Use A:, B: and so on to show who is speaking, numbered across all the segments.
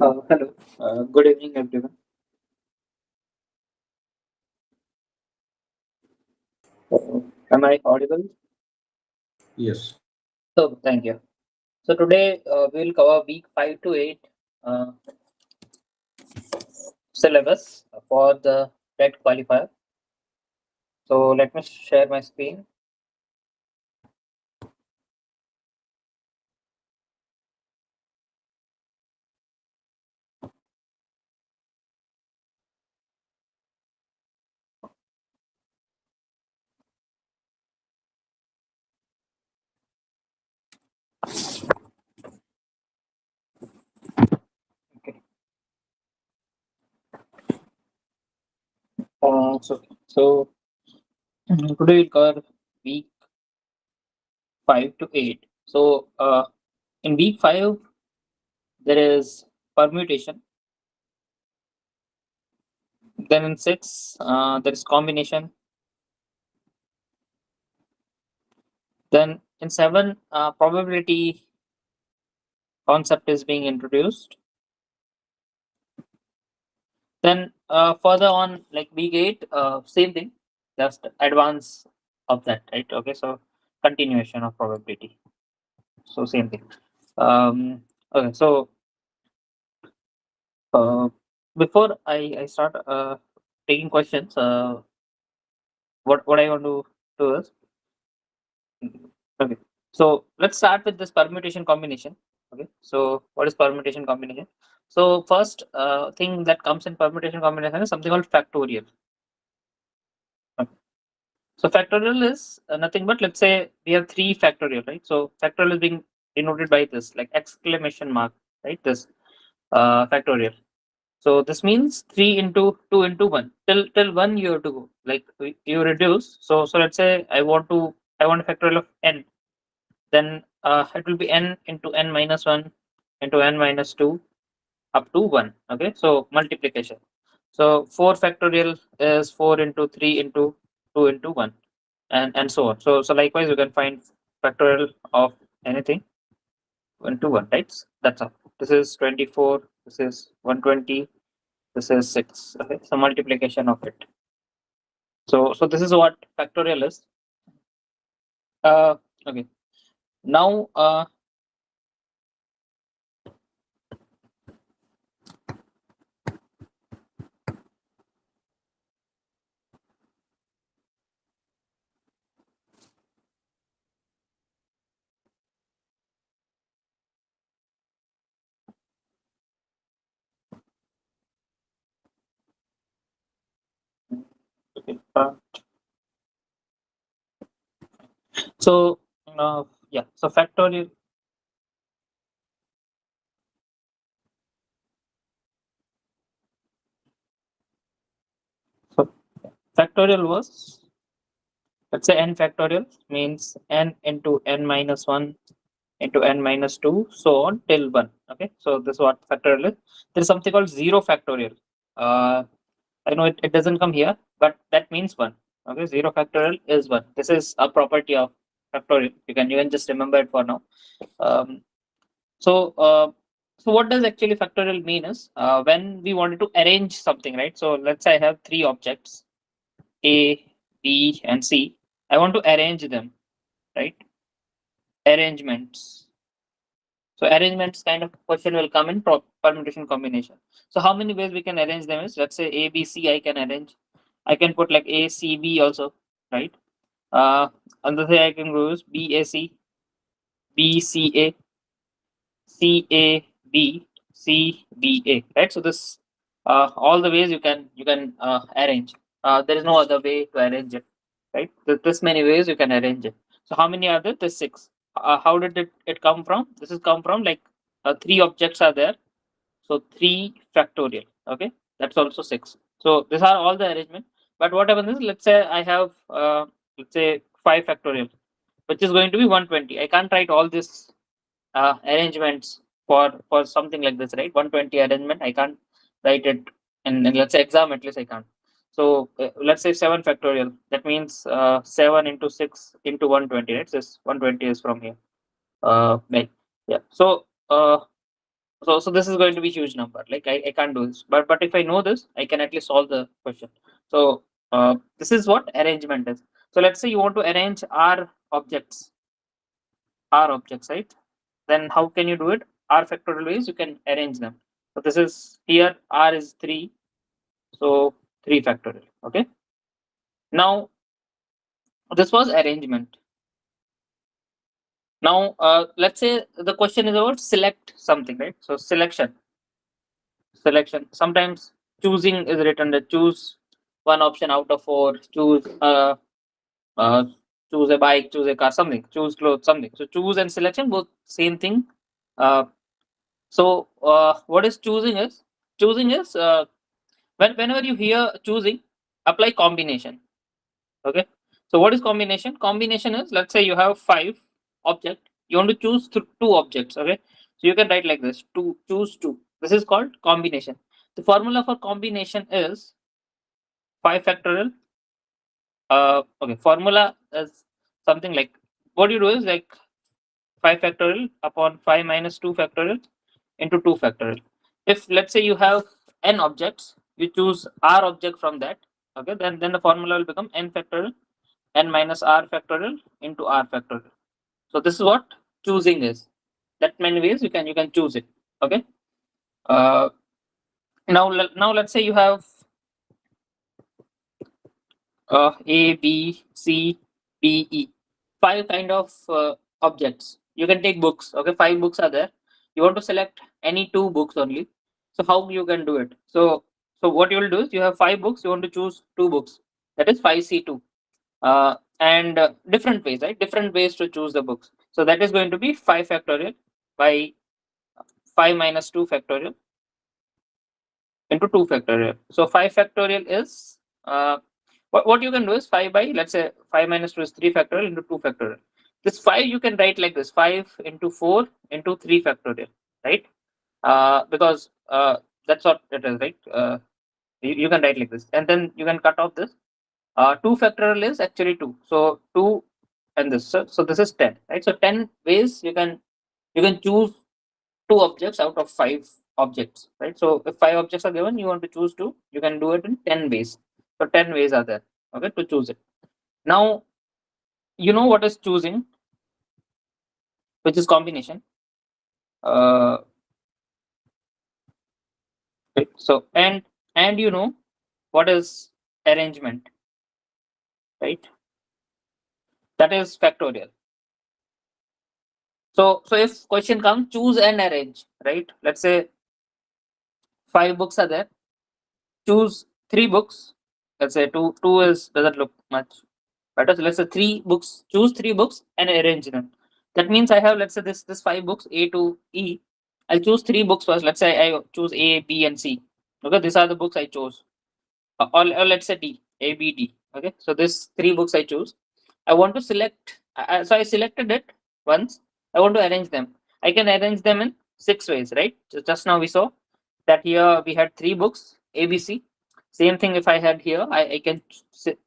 A: Hello. Good evening, everyone. Am I audible?
B: Yes.
A: So, thank you. So, today we will cover week 5 to 8 uh, syllabus for the TET qualifier. So, let me share my screen. Okay. So, today we'll cover week 5 to 8. So, in week 5, there is permutation. Then in 6, there is combination. Then in 7, probability concept is being introduced. Then further on, like week 8, same thing, just advance of that, right? Okay, so continuation of probability. So same thing. Okay, so uh, before I start taking questions, what I want to do is okay. So let's start with this permutation combination. Okay, so what is permutation combination? So first thing that comes in permutation combination is something called factorial. Okay. So factorial is nothing but, let's say we have 3 factorial, right? So factorial is being denoted by this like exclamation mark, right? This factorial. So this means 3 into 2 into 1 till 1 you have to go. Like you reduce. So let's say I want a factorial of n. Then it will be n into n minus 1 into n minus 2 up to 1. Okay, so multiplication. So 4 factorial is 4 into 3 into 2 into 1, and so on. So likewise you can find factorial of anything 1 to 1, right? That's all. This is 24, this is 120, this is 6. Okay, so multiplication of it. So this is what factorial is. Okay, now okay, so yeah, so so factorial was, let's say n factorial means n into n minus 1 into n minus 2, so on till 1. Okay, so this is what factorial is. There is something called 0 factorial. I know it doesn't come here, but that means 1. Okay, 0 factorial is 1. This is a property of factorial. You can just remember it for now. um, so uh, so what does actually factorial mean is, when we wanted to arrange something, right? So let's say I have 3 objects, a, b and c. I want to arrange them, right? Arrangements. So arrangements kind of question will come in permutation combination. So how many ways we can arrange them is, let's say a b c I can arrange. I can put like a c b also, right? Another thing I can do is b a c, b c a, c a b, c b a, right? So this all the ways you can arrange. There is no other way to arrange it, right? This many ways you can arrange it. So how many are there? There's 6. How did it come from? This is come from like 3 objects are there, so 3 factorial. Okay, that's also 6. So these are all the arrangement. But what happens is, let's say I have let's say 5 factorial, which is going to be 120. I can't write all this arrangements for something like this, right? 120 arrangement. I can't write it in let's say exam, at least I can't. So let's say 7 factorial. That means 7 into 6 into 120, right? This 120 is from here. Like, yeah. So So this is going to be huge number. Like I can't do this. But if I know this, I can at least solve the question. So this is what arrangement is. So let's say you want to arrange R objects, right? Then how can you do it? R factorial ways you can arrange them. So this is here R is 3. So 3 factorial. Okay. Now this was arrangement. Now let's say the question is about select something, right? So selection. Sometimes choosing is written that choose one option out of 4, uh, choose a bike, choose a car, something, choose clothes, something. So choose and selection both same thing. Uh, what is choosing is? Choosing is whenever you hear choosing, apply combination. Okay. So what is combination? Combination is, let's say you have 5 object, you want to choose two objects. Okay. So you can write like this: to choose two. This is called combination. The formula for combination is 5 factorial. Okay, formula is something like, what you do is like 5 factorial upon 5 minus 2 factorial into 2 factorial. If let's say you have n objects, you choose r object from that. Okay, then the formula will become n factorial, n minus r factorial into r factorial. So this is what choosing is. That many ways you can choose it. Okay. Uh, now let's say you have A, B, C, D, E. 5 kind of objects. You can take books. Okay, 5 books are there. You want to select any 2 books only. So how you can do it? So what you will do is you have 5 books. You want to choose 2 books. That is 5C2. And different ways, right? Different ways to choose the books. So that is going to be 5 factorial by 5 minus 2 factorial into 2 factorial. So 5 factorial is what you can do is 5 by, let's say 5 minus 2 is 3 factorial into 2 factorial. This 5 you can write like this: 5 into 4 into 3 factorial, right? Because that's what it is, right? You can write like this, and then you can cut off this. 2 factorial is actually 2. So 2 and this. So this is 10, right? So 10 ways you can choose 2 objects out of 5 objects, right? So if 5 objects are given, you want to choose 2, you can do it in 10 ways. So 10 ways are there, okay, to choose it. Now you know what is choosing, which is combination. Uh, right? So and you know what is arrangement, right? That is factorial. So if question comes, choose and arrange, right? Let's say 5 books are there. Choose 3 books. Let's say two is doesn't look much better. So let's say 3 books. Choose 3 books and arrange them. That means I have, let's say, this 5 books A to E. I'll choose 3 books first. Let's say I choose A, B, and C. Okay, these are the books I chose. Or let's say D, A, B, D. Okay, so this 3 books I choose. I want to select. So I selected it once. I want to arrange them. I can arrange them in 6 ways, right? So just now we saw that here we had 3 books A, B, C. Same thing if I had here, I can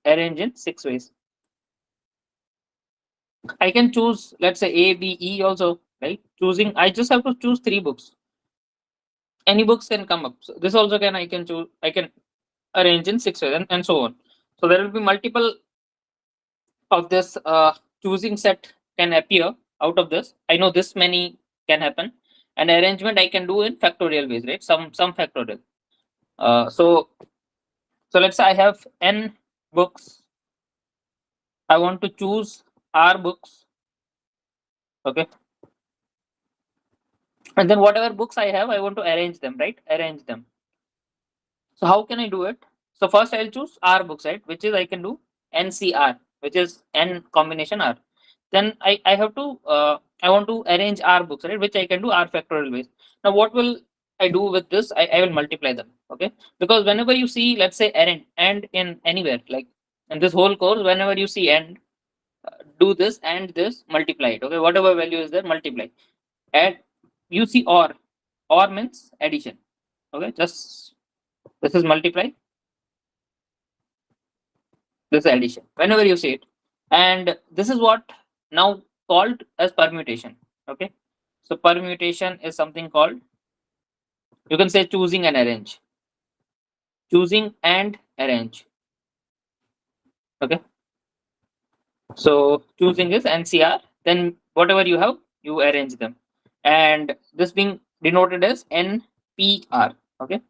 A: arrange in 6 ways. I can choose, let's say, A, B, E also, right? Choosing, I just have to choose 3 books. Any books can come up. So this also I can choose, I can arrange in 6 ways, and so on. So there will be multiple of this choosing set can appear out of this. I know this many can happen. And arrangement I can do in factorial ways, right? Some factorial. So let's say I have n books. I want to choose r books. Okay. And then whatever books I have, I want to arrange them, right? Arrange them. So how can I do it? So first I'll choose R books, right? Which is I can do NCR, which is N combination R. Then I have to I want to arrange R books, right? Which I can do R factorial ways. Now what will I do with this? I will multiply them. Okay. Because whenever you see, let's say and in anywhere, like in this whole course, whenever you see and, do this and this, multiply it. Okay. Whatever value is there, multiply. Add, you see or means addition. Okay. Just this is multiply, this is addition whenever you see it, and this is what now called as permutation. Okay, so permutation is something called You can say choosing and arrange. Choosing and arrange. Okay. So choosing is NCR. Then whatever you have, you arrange them. And this being denoted as NPR. Okay.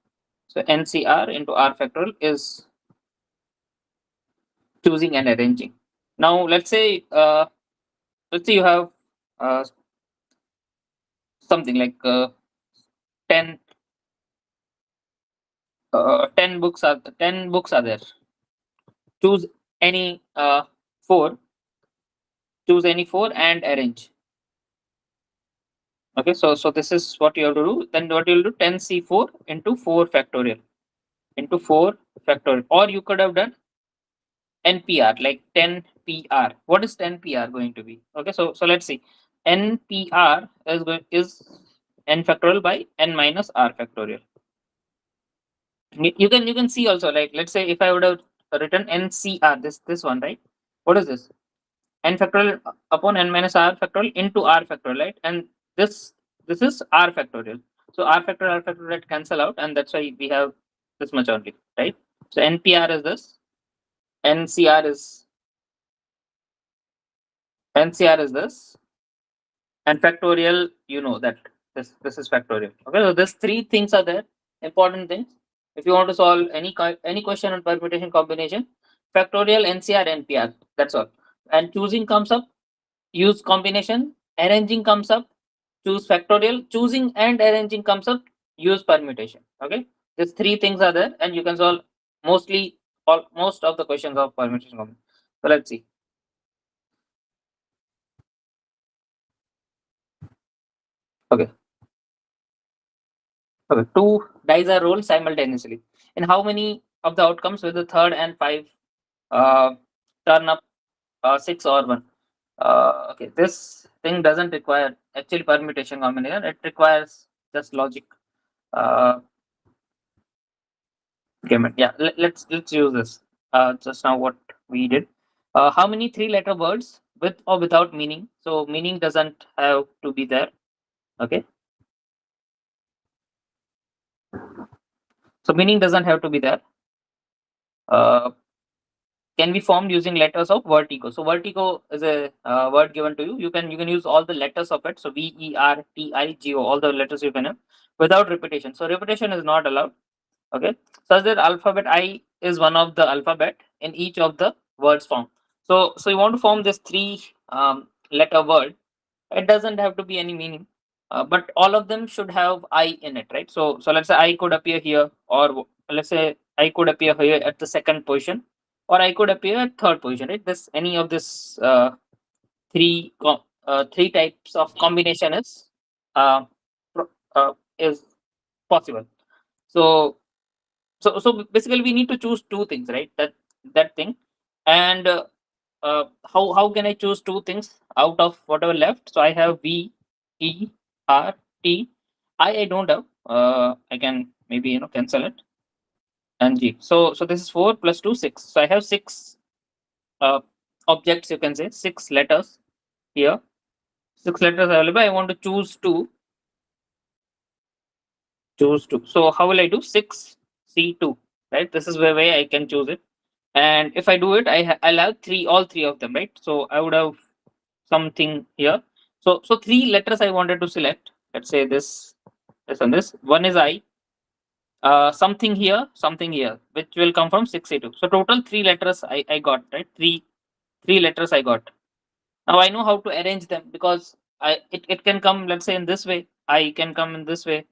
A: So NCR into R factorial is choosing and arranging. Now let's say you have uh, something like 10 10 books are there. Choose any four. Choose any four and arrange. Okay, so this is what you have to do. Then what you'll do, 10C4 into 4 factorial into 4 factorial, or you could have done NPR like 10PR. What is 10PR going to be? Okay, so let's see. NPR is n factorial by n minus r factorial. You can see also, like, let's say if I would have written NCR, this one, right? What is this? N factorial upon n minus r factorial into r factorial, right? And this is r factorial. So r factorial that cancel out, and that's why we have this much only, right? So NPR is this, NCR is NCR is this, and factorial, you know that this is factorial. Okay, so these three things are there, important things. If you want to solve any question on permutation combination, factorial, NCR, NPR, that's all. And choosing comes up, use combination. Arranging comes up, choose factorial. Choosing and arranging comes up, use permutation. Okay, these three things are there, and you can solve most of the questions of permutation combination. So let's see. Okay. Okay, two dice are rolled simultaneously. In how many of the outcomes will the third and five uh, turn up six or one? Okay, this thing doesn't require actually permutation combination. It requires just logic. Uh, yeah, let's use this. Just now what we did. How many three-letter words with or without meaning? So meaning doesn't have to be there. Okay, so meaning doesn't have to be there. Uh, can be formed using letters of vertigo. So vertigo is a word given to you. You can use all the letters of it. So VERTIGO, all the letters you can have without repetition. So repetition is not allowed. Okay, such that alphabet I is one of the alphabet in each of the words form. So you want to form this three letter word. It doesn't have to be any meaning, but all of them should have I in it, right? So let's say I could appear here, or let's say I could appear here at the second position, or I could appear at third position, right? This any of this three types of combination uh, is possible. So so basically we need to choose two things, right? That thing, and how can I choose two things out of whatever left? So I have V, E, R, T. I don't have. I can maybe cancel it, and G. So this is 4 plus 2 6. So I have six uh, objects. You can say six letters here. Six letters available. I want to choose two. Choose two. So how will I do? 6 C2. Right. This is where way I can choose it. And if I do it, I'll have all three of them, right? So I would have something here. So three letters I wanted to select. Let's say this and this. One is I, something here, which will come from 6A2. So total three letters I got, right? Three letters I got. Now I know how to arrange them, because it can come, let's say, in this way. I can come in this way,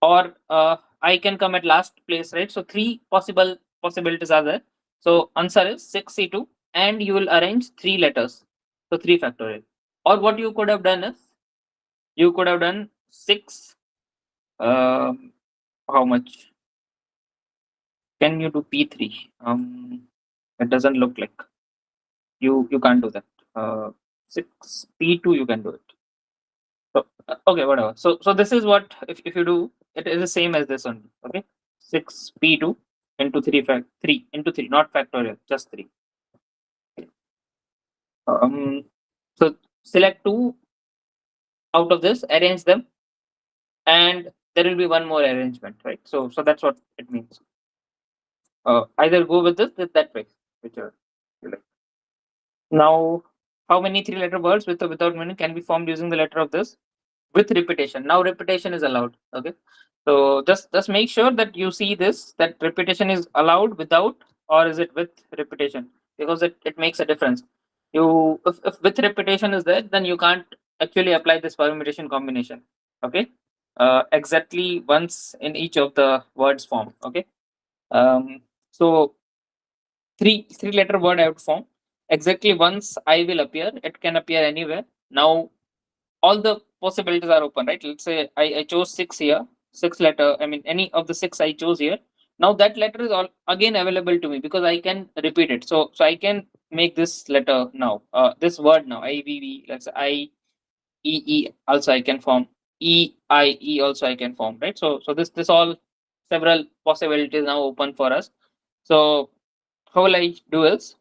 A: or I can come at last place, right? So three possibilities are there. So answer is 6C2, and you will arrange three letters. So 3 factorial. Or what you could have done is, you could have done 6. How much? Can you do P3? It doesn't look like you can't do that. 6 P2 you can do it. So, okay, whatever. So this is what, if you do, it is the same as this one. Okay, 6 P2 into 3 into 3, not factorial, just 3. So select two out of this, arrange them, and there will be one more arrangement, right? So that's what it means. Either go with this that way, whichever you like. Now, how many three-letter words with or without meaning can be formed using the letter of this? With repetition. Now repetition is allowed. Okay. So just make sure that you see this, that repetition is allowed without or is it with repetition, because it makes a difference. If with repetition is there, then you can't actually apply this permutation combination. Okay. Exactly once in each of the words form. Okay. So three-letter word I would form. Exactly once I will appear, it can appear anywhere. Now all the possibilities are open, right? Let's say I chose six here, six letter. I mean, any of the six I chose here. Now that letter is all again available to me because I can repeat it. So I can make this letter now, this word now, I V V. Let's say I E E also I can form, E I E also I can form, right? So this all several possibilities now open for us. So how will I do is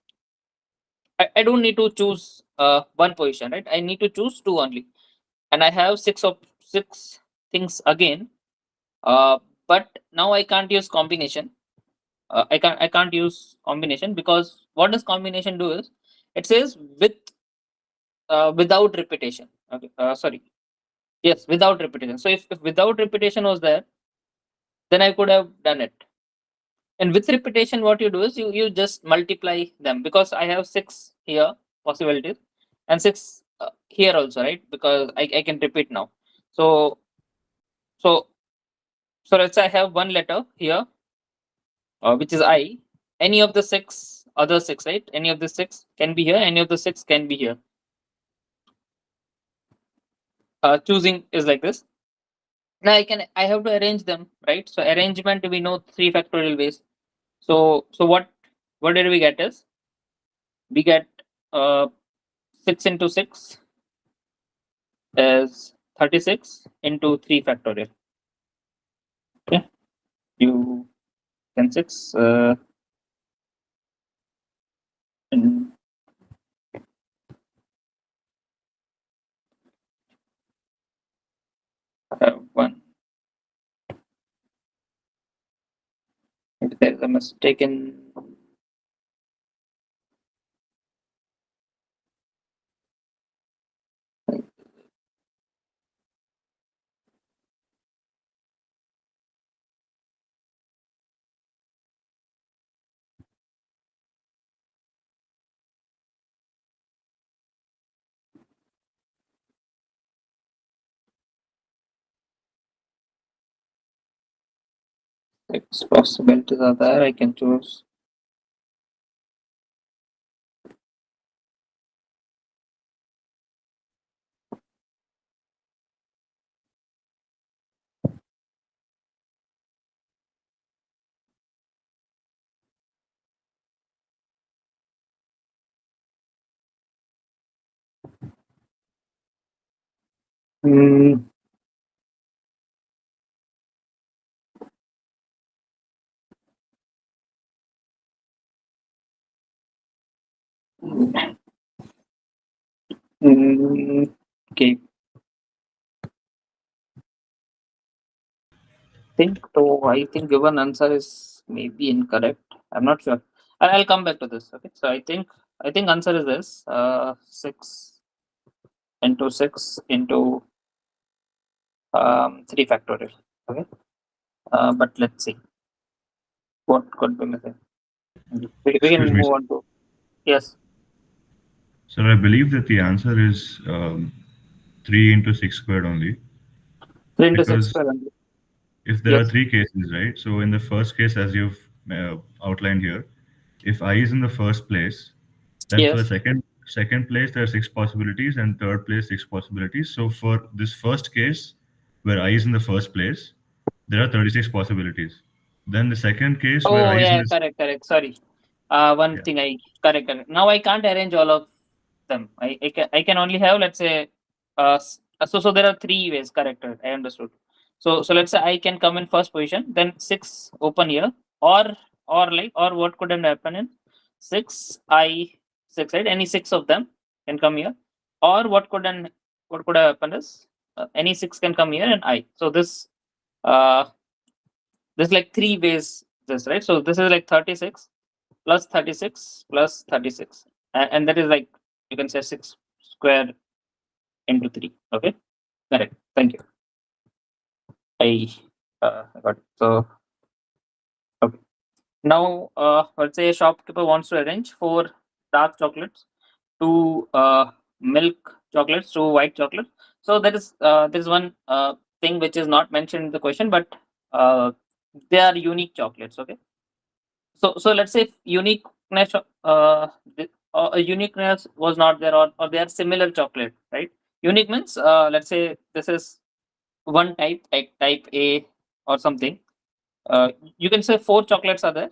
A: I don't need to choose one position, right? I need to choose two only, and I have six things again. Uh, but now I can't use combination. I can't use combination because what does combination do is it says with without repetition. Okay, sorry. Yes, without repetition. So if without repetition was there, then I could have done it. And with repetition, what you do is you just multiply them because I have six here possibilities and six here also, right? Because I can repeat now. So so so let's say I have one letter here, which is I. Any of the six other six, right? Any of the six can be here. Any of the six can be here. Choosing is like this. Now I have to arrange them, right? So arrangement we know three factorial ways. So what did we get is we get uh 6 into 6 is 36 into 3 factorial. Okay, you can 6 and have one. If there is a mistake in six possibilities are there, I can choose. Mm, okay, I think given answer is maybe incorrect. I'm not sure. I'll come back to this. Okay, so I think answer is this. 6 into 6 into 3 factorial. Okay, but let's see what could be missing. We
B: Excuse
A: can
B: me.
A: move on to yes,
B: Sir, I believe that the answer is 3 into 6 squared only.
A: 3 into 6
B: Because
A: square only.
B: if there are
A: Yes,
B: three cases, right? So in the first case, as you've outlined here, if I is in the first place, then for the
A: yes.
B: second place there are six possibilities, and third place six possibilities. So for this first case, where I is in the first place, there are 36 possibilities. Then the second case where
A: Oh
B: I is in
A: yeah,
B: this,
A: correct. Sorry. One
B: yeah,
A: thing I correct. Now I can't arrange all of them. I can only have, let's say, so there are three ways. Correct. I understood. So let's say I can come in first position, then six open here, or what could have happened in six I six, right? Any six of them can come here, or what could have happened is. any 6 can come here and I. So this uh there's like 3 ways this, right? So this is like 36 plus 36 plus 36, and that is like, you can say 6 square into 3. Okay, correct. Thank you. I got it. So okay. Now let's say a shopkeeper wants to arrange 4 dark chocolates, 2 milk chocolates, 2 white chocolates. So there is one thing which is not mentioned in the question, but uh, they are unique chocolates. Okay, so let's say if uniqueness uniqueness was not there, or they are similar chocolate, right? Unique means, let's say this is one type, like type A or something. You can say 4 chocolates are there.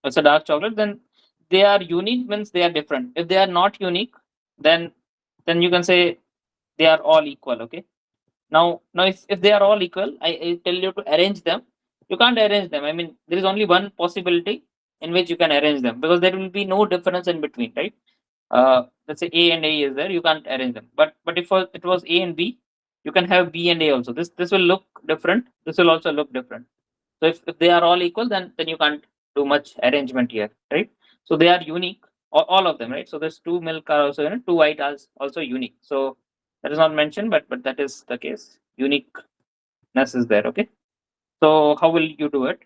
A: It's a dark chocolate. Then they are unique means they are different. If they are not unique, then you can say they are all equal. Okay. Now if they are all equal, I tell you to arrange them. You can't arrange them. I mean, there is only one possibility in which you can arrange them, because there will be no difference in between, right? Let's say A and A is there, you can't arrange them. But if it was A and B, you can have B and A also. This will look different. This will also look different. So if they are all equal, then you can't do much arrangement here, right? So they are unique, all of them, right? So there's 2 milk are also unique, 2 white are also unique. So that is not mentioned, but that is the case. Uniqueness is there. Okay. So how will you do it?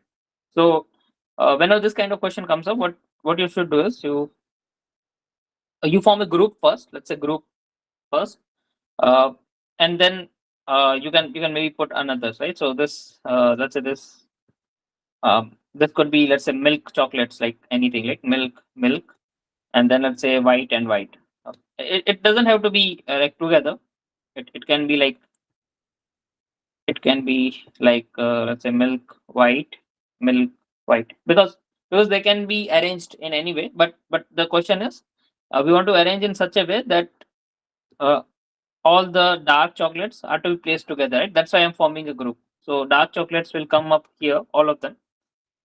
A: So whenever this kind of question comes up, what you should do is you form a group first. Let's say group first, uh, and then you can maybe put another, right? So this, let's say this could be, let's say, milk chocolates, like anything like milk, and then let's say white and white. It doesn't have to be like together. It can be like, let's say milk white, because they can be arranged in any way. But the question is, we want to arrange in such a way that uh, all the dark chocolates are to be placed together, right? That's why I'm forming a group. So dark chocolates will come up here, all of them.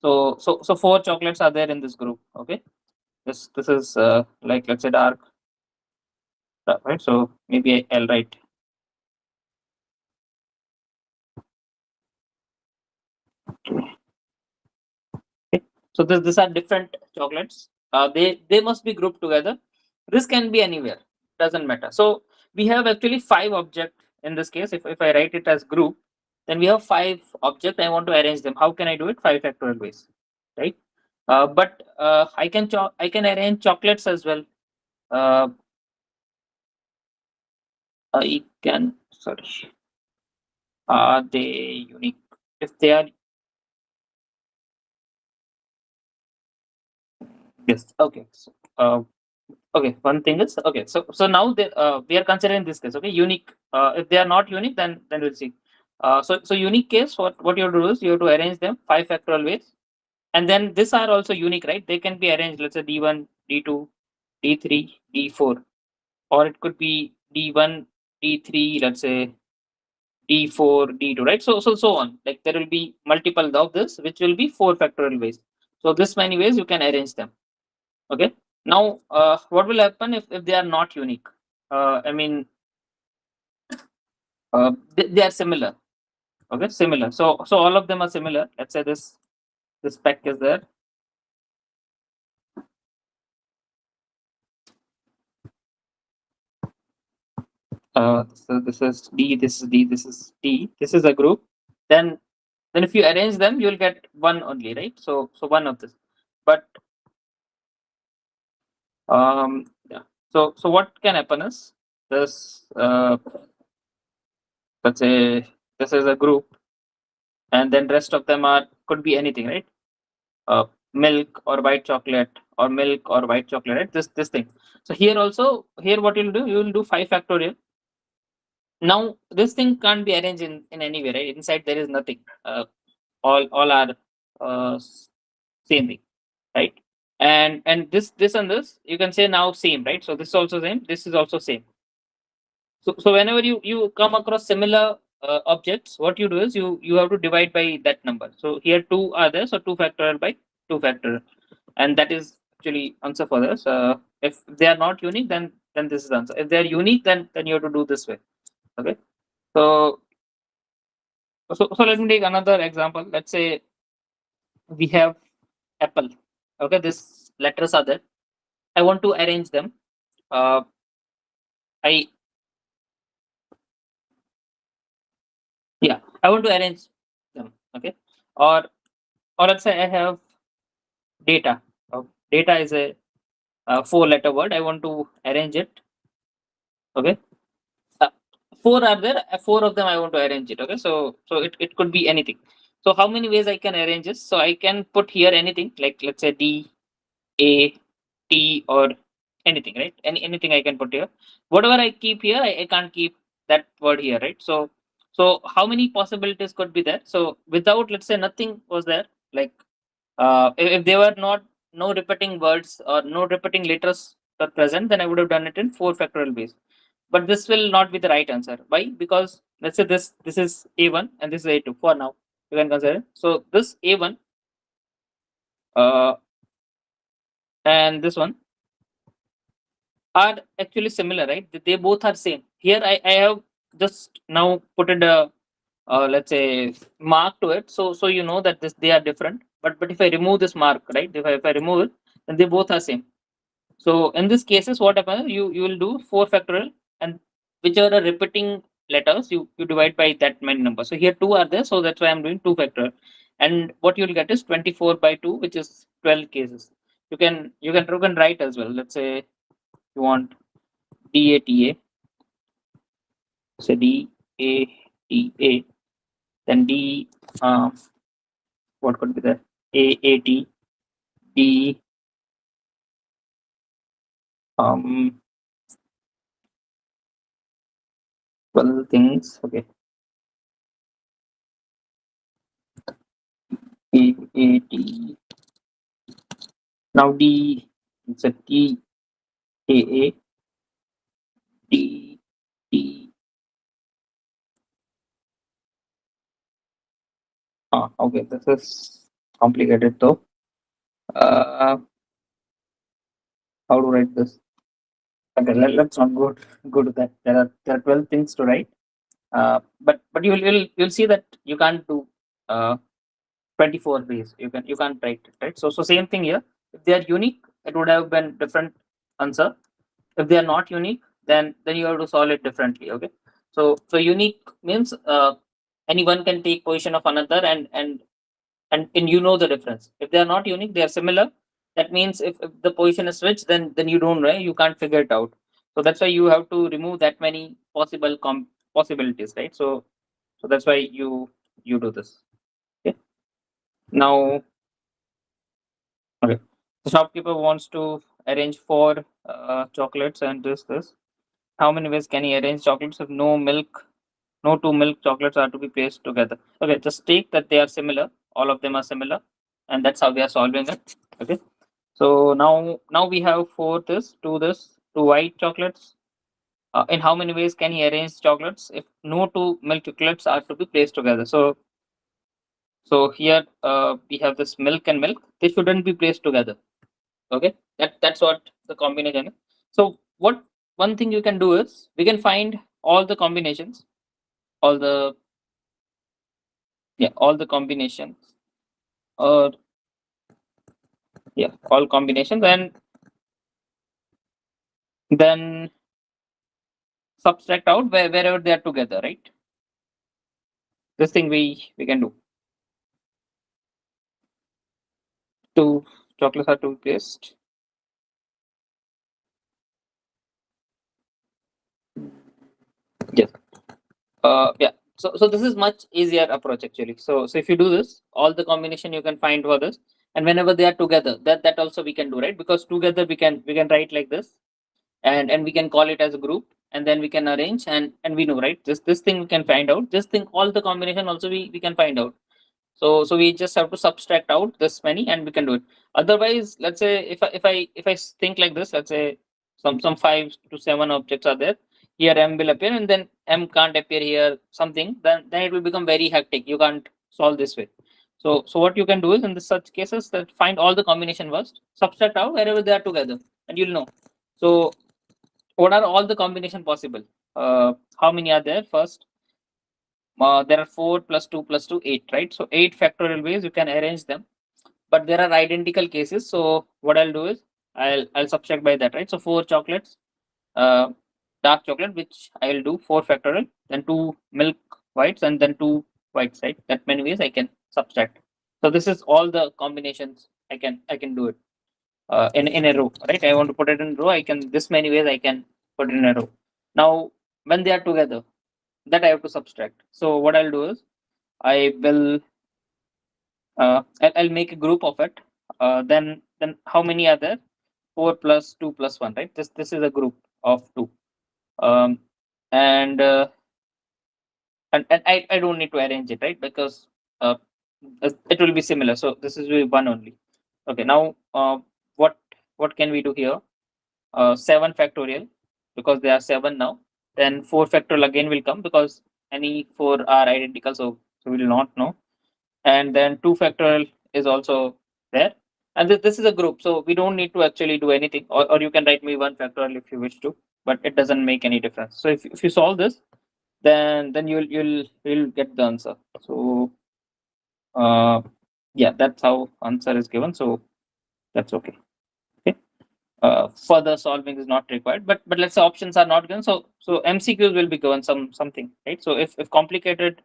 A: So 4 chocolates are there in this group. Okay, this is like, let's say dark, right? So maybe I'll write. Okay. So these are different chocolates. They must be grouped together. This can be anywhere. Doesn't matter. So we have actually 5 objects in this case. If I write it as group, then we have 5 objects. I want to arrange them. How can I do it? 5 factorial ways, right? But I can arrange chocolates as well. Uh, I can, sorry. Are they unique? If they are, yes. Okay. Okay. One thing is, okay. So now we are considering this case. Okay, unique. If they are not unique, then we'll see. So unique case. What you have to do is you have to arrange them 5 factorial ways, and then these are also unique, right? They can be arranged. Let's say D1, D2, D3, D4, or it could be D1, D3. Let's say D4, D2, right? So on. Like there will be multiple of this, which will be 4 factorial ways. So this many ways you can arrange them. Okay. Now, what will happen if they are not unique? I mean, they are similar. Okay, similar. So all of them are similar. Let's say this spec is there. So this is D. This is D. This is D. This is a group. Then if you arrange them, you'll get one only, right? So one of this. But yeah. So what can happen is this. Let's say this is a group, and then rest of them are, could be anything, right? Milk or white chocolate, or milk or white chocolate, right? This thing. So here also, here what you'll do, you will do 5 factorial. Now this thing can't be arranged in any way, right? Inside there is nothing. All are same thing, right? And this and this, you can say now same, right? So this is also same, this is also same. So whenever you come across similar objects, what you do is you have to divide by that number. So here 2 are there, so 2 factorial by 2 factorial, and that is actually answer for this. If they are not unique, then this is answer. If they are unique, then you have to do this way. Okay. So so let me take another example. Let's say we have apple. Okay, these letters are there. I want to arrange them. uh, I Yeah, I want to arrange them. Okay. Or let's say I have data. Data is a, four-letter word. I want to arrange it. Okay. uh, Four are there. Four of them I want to arrange it. Okay. So it could be anything. So how many ways I can arrange this? So I can put here anything, like let's say D, A, T, or anything, right? Anything I can put here. Whatever I keep here, I can't keep that word here, right? So how many possibilities could be there? So without, let's say, nothing was there, like, if they were not, no repeating words or no repeating letters were present, then I would have done it in 4 factorial ways. But this will not be the right answer. Why? Because let's say this is A1 and this is A2 for now. You can consider. So this A1, uh, and this one are actually similar, right? They both are same. Here I have just now put it a, let's say, mark to it, so you know that they are different. But if I remove this mark, right? If I remove it, then they both are same. So in this cases, what happens? You will do 4 factorial, and which are the repeating letters, you divide by that many numbers. So here two are there, so that's why I'm doing 2 factorial. And what you'll get is 24 by 2, which is 12 cases. You can write as well. Let's say you want DATA, so DATA, then D, uh, what could be there? AAT, D, um, well, things. Okay, AAT. Now D, it's a TAA, D, D. Okay, this is complicated though. Uh, how to write this? Okay, let's not go to that. There are 12 things to write. But you'll see that you can't do, 24 ways. You can't write it, right? So same thing here. If they are unique, it would have been different answer. If they are not unique, then you have to solve it differently. Okay. So unique means, anyone can take position of another, and you know the difference. If they are not unique, they are similar. That means if the position is switched, then you don't, right? You can't figure it out. So that's why you have to remove that many possibilities, right? So that's why you do this. Okay. Now, okay. The shopkeeper wants to arrange four, chocolates and this. How many ways can he arrange chocolates if no two milk chocolates are to be placed together? Okay, just take that they are similar. All of them are similar, and that's how we are solving it. Okay. So now we have two white chocolates. In how many ways can he arrange chocolates if no two milk chocolates are to be placed together? So here, we have this milk and milk. They shouldn't be placed together. Okay, that's what the combination is. So what one thing you can do is we can find all the combinations, all the all the combinations, or all combinations, and then subtract out wherever they are together, right? This thing we can do. Two chocolates are to be placed. Yes. Yeah. So this is much easier approach actually. So if you do this, all the combination you can find for this, and whenever they are together, that also we can do, right? Because together we can write like this, and we can call it as a group, and then we can arrange, and we know, right? This thing we can find out. This thing, all the combination also we can find out. So we just have to subtract out this many, and we can do it. Otherwise, let's say if I think like this, let's say some 5 to 7 objects are there. Here M will appear, and then M can't appear here. Something, then it will become very hectic. You can't solve this way. So what you can do is, in such cases, that find all the combination first, subtract out wherever they are together, and you'll know. So what are all the combination possible? how many are there? First, there are 4 plus 2 plus 2, 8, right? So 8 factorial ways you can arrange them, but there are identical cases. So what I'll do is I'll subtract by that, right? So 4 chocolates, uh, dark chocolate, which I will do 4 factorial, then 2 milk whites, and then 2 whites, right? That many ways I can subtract. So this is all the combinations I can do it in a row, right? I want to put it in a row. I can this many ways I can put it in a row. Now when they are together, that I have to subtract. So what I'll do is I will I'll make a group of it. Then how many are there? 4 plus 2 plus 1, right? This is a group of 2. Um, and I don't need to arrange it, right? Because uh, it will be similar. So this is will be 1 only. Okay. Now what what can we do here? 7 factorial, because they are 7 now. Then 4 factorial again will come, because any 4 are identical, so we will not know. And then 2 factorial is also there. And this is a group, so we don't need to actually do anything. Or you can write me 1 factorial if you wish to, but it doesn't make any difference. So if you solve this, then you'll get the answer. So uh, yeah, that's how answer is given. So that's okay. Okay. Further solving is not required, but let's say options are not given. So MCQs will be given something, right? So if complicated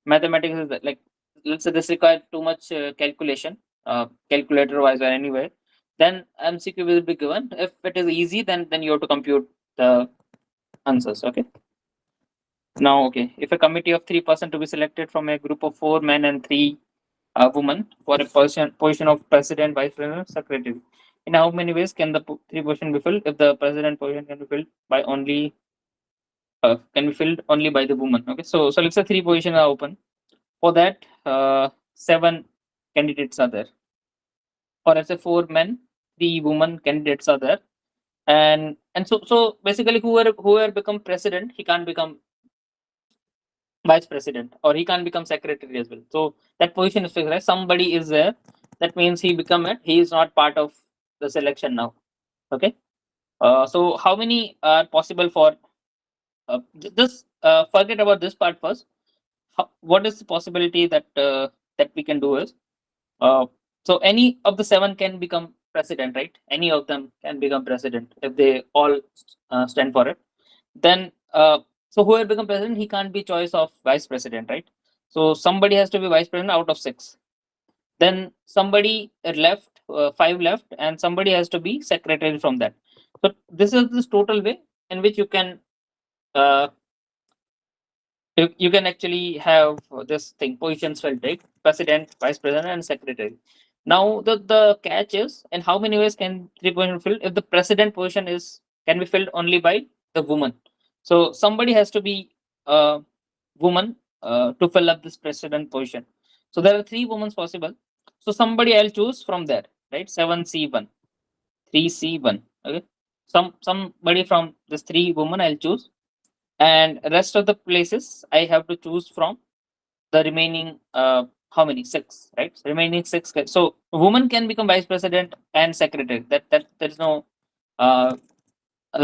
A: mathematics is like, let's say this requires too much calculation, calculator wise or anywhere, then MCQ will be given. If it is easy, then you have to compute the answers. Okay. Now, okay, if a committee of 3% to be selected from a group of 4 men and 3 women for a position of president, vice president, secretary, in how many ways can the 3 position be filled? If the president position can be filled by only can be filled only by the woman. Okay, so let's say 3 positions are open. For that, 7 candidates are there, or let's say 4 men, 3 women candidates are there, and so basically whoever become president, he can't become vice president, or he can't become secretary as well. So that position is fixed, right? Somebody is there. That means he become it. He is not part of the selection now. Okay. So how many are possible for this? Forget about this part first. What is the possibility that we can do is uh, so any of the 7 can become president, right? Any of them can become president if they all stand for it. Then so whoever become president, he can't be choice of vice president, right? So somebody has to be vice president out of 6. Then somebody left, 5 left, and somebody has to be secretary from that. So this is this total way in which uh, you can actually have this thing, positions will take president, vice president, and secretary. Now the catch is, in how many ways can 3 position filled if the president position is can be filled only by the woman. So somebody has to be a woman to fill up this president position. So there are 3 women possible. So somebody I'll choose from there, right? 7C1, 3C1. Okay. Somebody from this 3 women I'll choose, and rest of the places I have to choose from the remaining how many, 6, right? So remaining 6. So woman can become vice president and secretary. That there is no uh,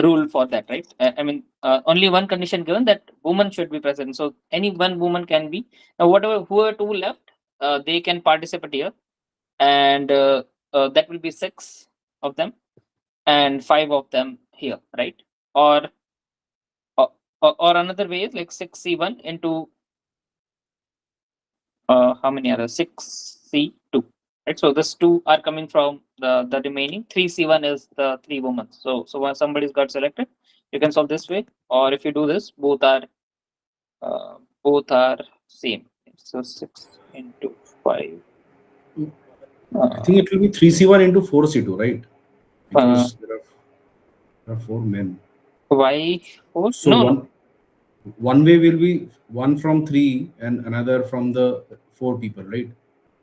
A: rule for that, right? I mean, only one condition given, that woman should be president. So any one woman can be. Now whatever whoever 2 left, they can participate here, and that will be 6 of them and 5 of them here, right? Or or another way is like 6C1 into how many are there? 6C2, right? So this 2 are coming from the remaining. 3C1 is the 3 women. So when somebody's got selected, you can solve this way, or if you do this, uh, both are same. So 6 into 5.
C: I think
A: Uh,
C: it will be 3C1 into 4C2, right?
A: uh,
C: Because there are 4 men.
A: why 4?
C: So
A: No, no,
C: one way will be one from 3 and another from the 4 people, right?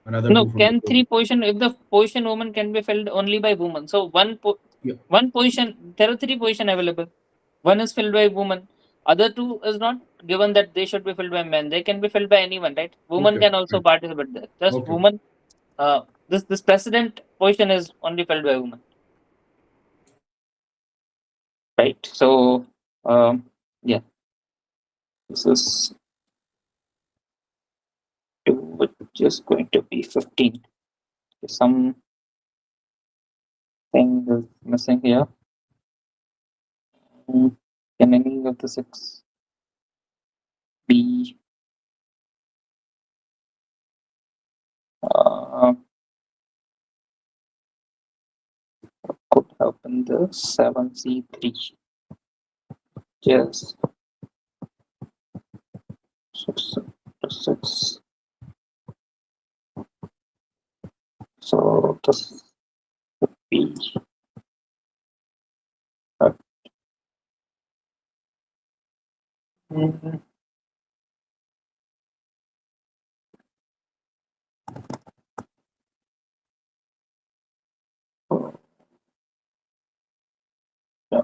C: Another
A: no.
C: 2 from the
A: Can
C: 4.
A: 3 position, if the position woman can be filled only by woman? So
C: Yeah.
A: one position, there are 3 position available. One is filled by woman. Other 2 is not given that they should be filled by men. They can be filled by anyone, right? Woman
C: Okay.
A: can also
C: Right.
A: participate there. Just
C: Okay.
A: woman. This president position is only filled by woman, right? So yeah. This is 2, which is going to be 15. Something is missing here. Can any of the 6 be could help in the 7C3? Yes. 6 plus 6. So this would be Mhm. Oh, yeah.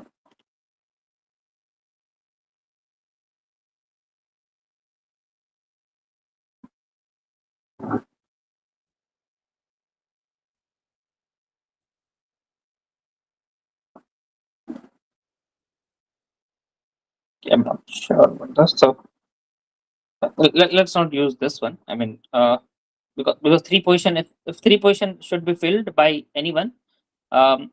A: I'm not sure what this. So let's not use this one. I mean, because three position, if three position should be filled by anyone,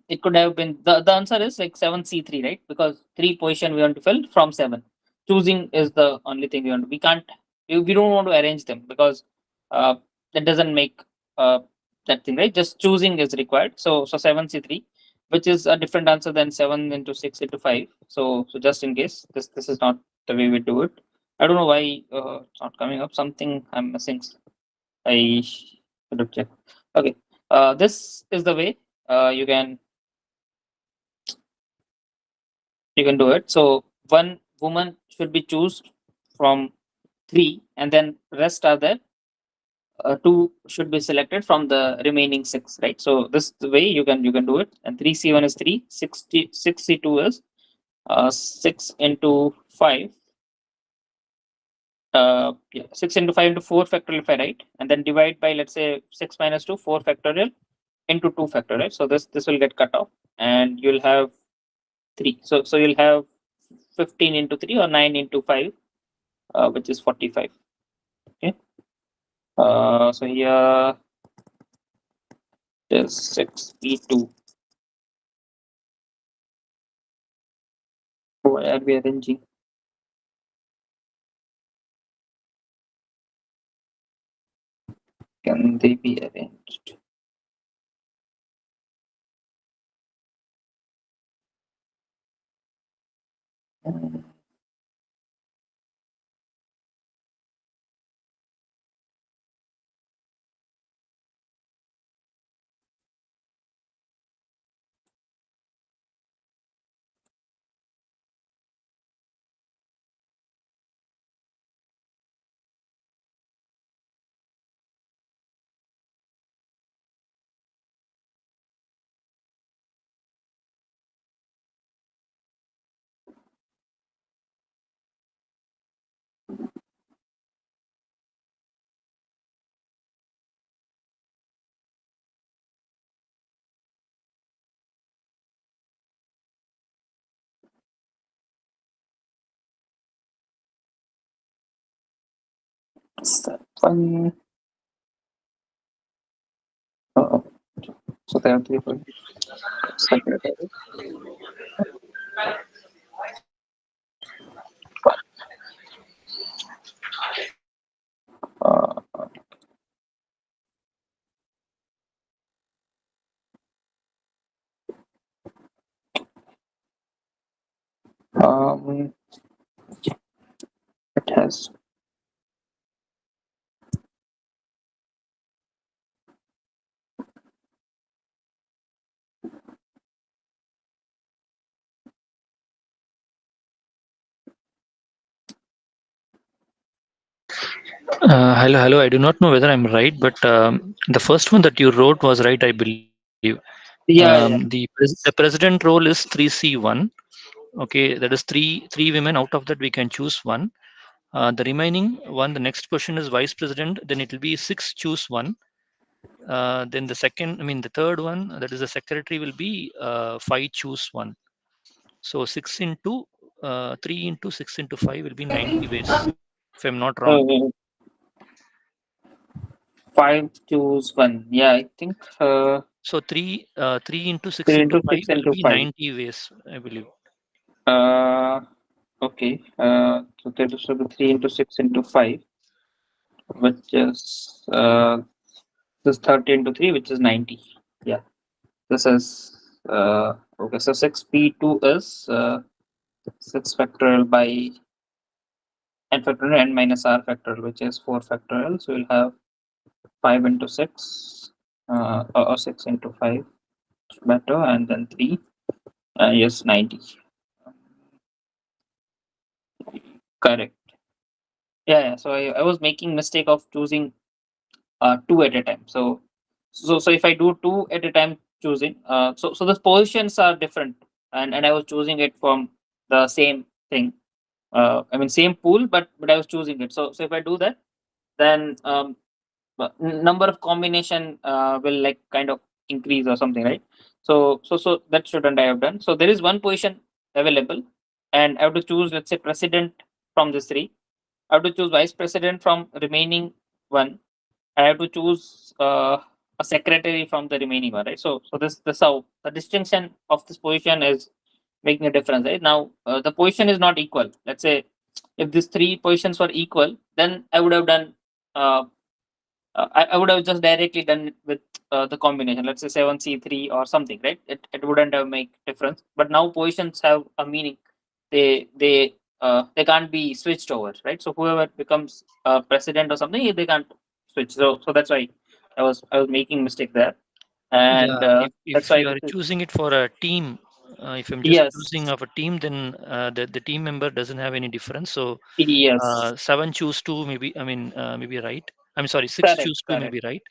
A: it could have been the answer is like 7C3, right? Because three position we want to fill from 7. Choosing is the only thing we want. We can't, we don't want to arrange them because uh, that doesn't make uh, that thing, right? Just choosing is required. So 7C3, which is a different answer than 7 into 6 into 5. So just in case, this is not the way we do it. I don't know why it's not coming up. Something I'm missing. I should have checked. Okay. This is the way you can do it. So one woman should be chosen from 3, and then rest are there. 2 should be selected from the remaining 6, right? So this is the way you can do it. And 3C1 is 3, 6C2 is 6 into 5. Yeah, 6 into 5 into 4 factorial if I write, and then divide by, let's say, 6 minus 2, 4 factorial into 2 factorial. So this will get cut off, and you'll have 3. So you'll have 15 into 3 or 9 into 5, which is 45. Okay. So here is 6p2. Why are we arranging? Can they be arranged? Hmm. Seven. Uh, so there are 3 points. Secretary. Uh, um, it has.
D: Hello, hello. I do not know whether I'm right, but the first one that you wrote was right, I believe.
A: Yeah, yeah.
D: The president role is 3C1. Okay, that is three women. Out of that, we can choose one. The remaining one, the next question is vice president. Then it will be 6, choose one. Then the second, I mean the third one, that is the secretary, will be 5, choose one. So 6 into 3 into 6 into 5 will be 90 ways, if I'm not wrong.
A: 5 choose 1. Yeah, I think
D: So 3 into 6
A: 3
D: into
A: into
D: 5
A: 6
D: will
A: into
D: be
A: 5.
D: 90 ways, I believe.
A: Okay. So there is 3 into 6 into 5, which is this 30 into 3, which is 90. Yeah. This is okay. So 6p2 is 6 factorial by n factorial n minus r factorial, which is 4 factorial. So we'll have 5 into 6 or 6 into 5 better, and then 3. Yes, 90. Correct. Yeah. So I was making mistake of choosing 2 at a time. So if I do 2 at a time choosing, so the positions are different, and I was choosing it from the same thing. I mean same pool, but I was choosing it. So if I do that, then number of combination will like kind of increase or something, right? So that shouldn't I have done. So there is one position available, and I have to choose, let's say, president from this three. I have to choose vice president from remaining one. I have to choose a secretary from the remaining one, right? So this how the distinction of this position is making a difference, right? Now the position is not equal. Let's say if these three positions were equal, then I would have done. I would have just directly done it with the combination. Let's say 7c3 or something, right? It wouldn't have make difference. But now positions have a meaning. They can't be switched over, right? So whoever becomes president or something, they can't switch. So that's why I was making mistake there, and
D: Yeah,
A: that's
D: if
A: why
D: you
A: this
D: are
A: is
D: choosing it for a team, if I'm just
A: yes,
D: choosing of a team, then the team member doesn't have any difference. So
A: yes,
D: 7 choose 2, maybe, I mean, maybe right. I'm sorry, 6
A: correct,
D: choose 2,
A: correct,
D: maybe right.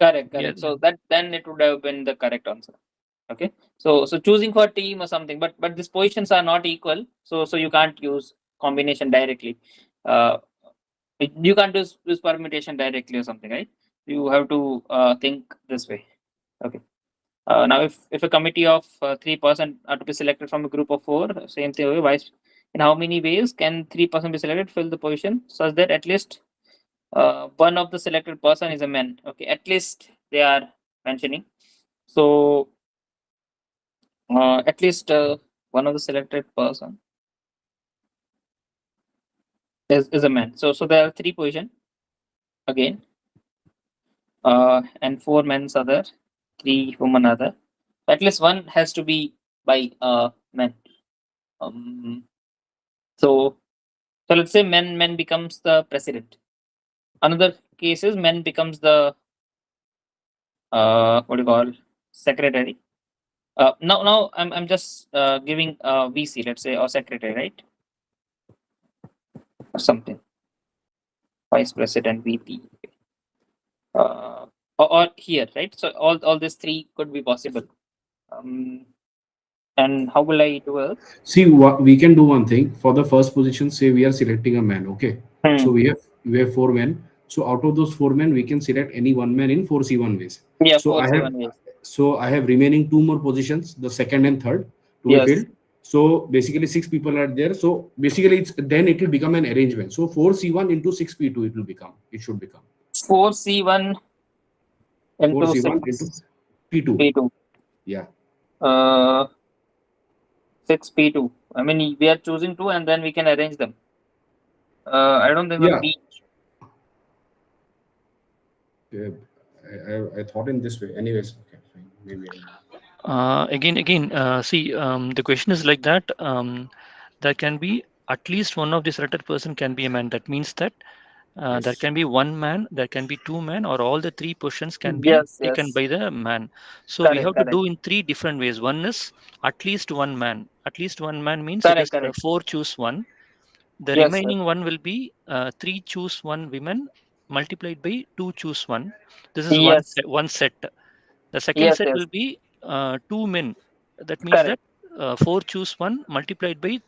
A: correct,
D: Yeah,
A: correct. So that then it would have been the correct answer. Okay, so choosing for team or something, but these positions are not equal, so you can't use combination directly. uh you can't use permutation directly or something, right? You have to think this way. Okay. Now if a committee of 3% are to be selected from a group of 4, same thing, vice, in how many ways can 3% be selected fill the position such that at least one of the selected person is a man? Okay, at least they are mentioning. So at least one of the selected person is a man. So there are three position again, and four men's are there, three women are there. At least one has to be by men. Um, so let's say men becomes the president. Another case is men becomes the what do you call, secretary. Now I'm just giving VC, let's say, or secretary, right, or something, vice president, VP, or here, right? So all these three could be possible. Um, and how will I do it?
C: See, what we can do one thing for the first position. Say we are selecting a man. Okay, so
A: Hmm.
C: we have four men. So out of those four men, we can select any one man in 4C1 ways.
A: Yeah,
C: So
A: four
C: I have
A: seven ways.
C: I have remaining two more positions, the second and third, to be
A: Yes.
C: filled. So basically six people are there. So basically it will become an arrangement. So 4C1 into 6P2 it should become
A: 4C1 into
C: 4C1 into
A: 6
C: P2.
A: P2.
C: Yeah.
A: Uh, 6 P2. I mean, we are choosing two and then we can arrange them. I don't think the
C: Yeah.
A: P.
C: Yeah, I thought in this way. Anyways, okay, fine. Maybe I'm wrong.
D: again, see, the question is like that. There can be at least one of the selected person can be a man. That means that there
C: Yes.
D: can be one man, there can be two men, or all the three positions can be
A: Yes,
D: taken
A: yes.
D: by the man. So we
A: Correct,
D: have to
A: correct,
D: do in three different ways. One is at least one man. At least one man means it is
A: correct, correct.
D: four choose one. The
A: Yes, yes,
D: remaining one will be three choose one women multiplied by two choose one. This is
A: yes,
D: one set. The second
A: yes,
D: set
A: yes.
D: will be two men. That means that
A: Correct,
D: four choose one multiplied by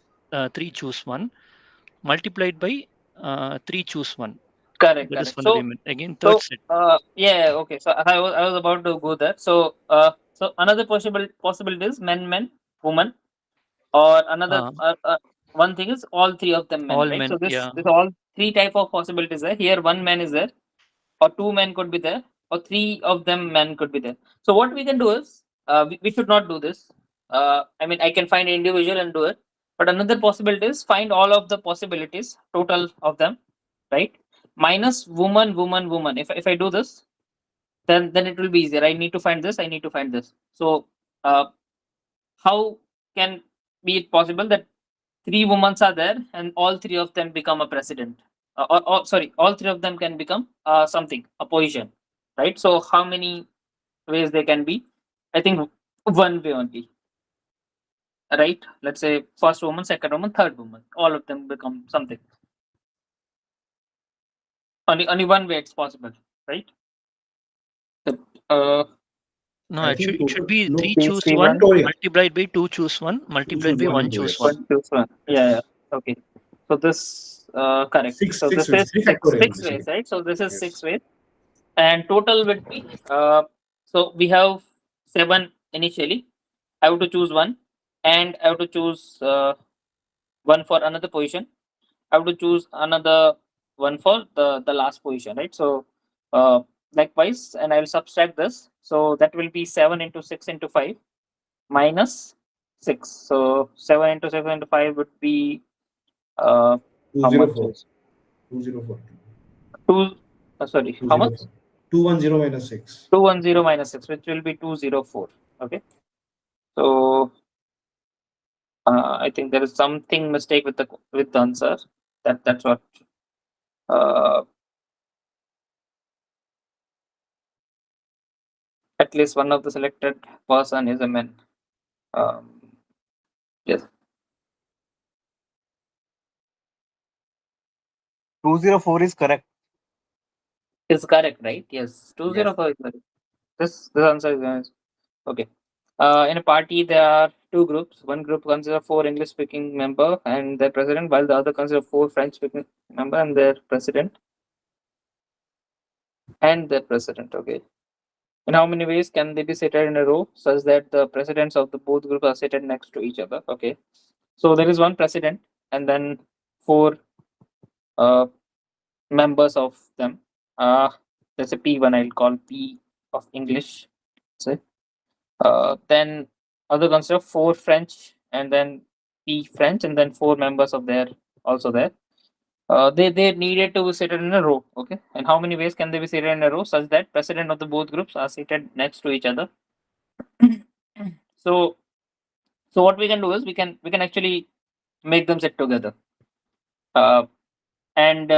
D: three choose one multiplied by three choose one.
A: correct,
D: That is
A: correct.
D: for the
A: So
D: women. Again, third
A: so
D: set.
A: yeah, okay. So I was about to go there. So another possibility is men, woman, or another
D: Uh,
A: one thing is all three of them men,
D: All
A: right?
D: men,
A: So
D: yeah.
A: this all three type of possibilities there. Here one man is there, or two men could be there, or three of them men could be there. So what we can do is, we should not do this. I mean, I can find an individual and do it, but another possibility is find all of the possibilities, total of them, right? Minus woman, woman, woman. If I do this, then it will be easier. I need to find this. I need to find this. So, how can be it possible that three women are there and all three of them become a president? Or sorry, all three of them can become something, a position, right? So how many ways they can be? I think one way only, right? Let's say first woman, second woman, third woman, all of them become something. Only one way it's possible, right? So,
D: No,
C: I
D: it should
C: think
D: it should
C: total,
D: be
C: no,
D: 3
A: three,
D: choose
A: three,
D: 1
A: one,
C: Victoria.
D: multiplied by 2 choose 1
C: Two
D: multiplied
C: choose
D: by
C: one
D: 1
C: into
D: choose
C: yes.
D: 1.
A: one, choose one. Yeah, yeah. Okay. So this correct. So
C: Six
A: this
C: ways,
A: is
C: three
A: six
C: factorial
A: six ways,
C: basically.
A: right? So this is
C: Yes.
A: 6 ways, and total would be so we have 7 initially. I have to choose one, and I have to choose one for another position. I have to choose another one for the last position, right? So likewise, and I will subtract this. So that will be 7 into 6 into 5 minus 6. So 7 into 6 into 5 would be how much
C: 204.
A: is
C: 204.
A: 2? Sorry, how much?
C: 204. 210 minus 6.
A: 210 minus 6, which will be 204. Okay. So I think there is something mistake with the answer. That's what. Uh, at least one of the selected person is a man. Um, yes.
E: 204 is correct.
A: Is correct, right? Yes.
E: Yes.
A: 204 is correct. This answer is yes. Okay. In a party, there are two groups. One group consists of 4 English-speaking member and their president, while the other consists of 4 French-speaking member and their president. Okay. In how many ways can they be seated in a row such that the presidents of the both groups are seated next to each other? Okay. So there is one president and then 4 uh, members of them. There's a P1, I'll call P of English. Say. Then other consider 4 French and then P French and then 4 members of their also there. They needed to be seated in a row. Okay. And how many ways can they be seated in a row such that president of the both groups are seated next to each other? So what we can do is we can actually make them sit together. Uh, and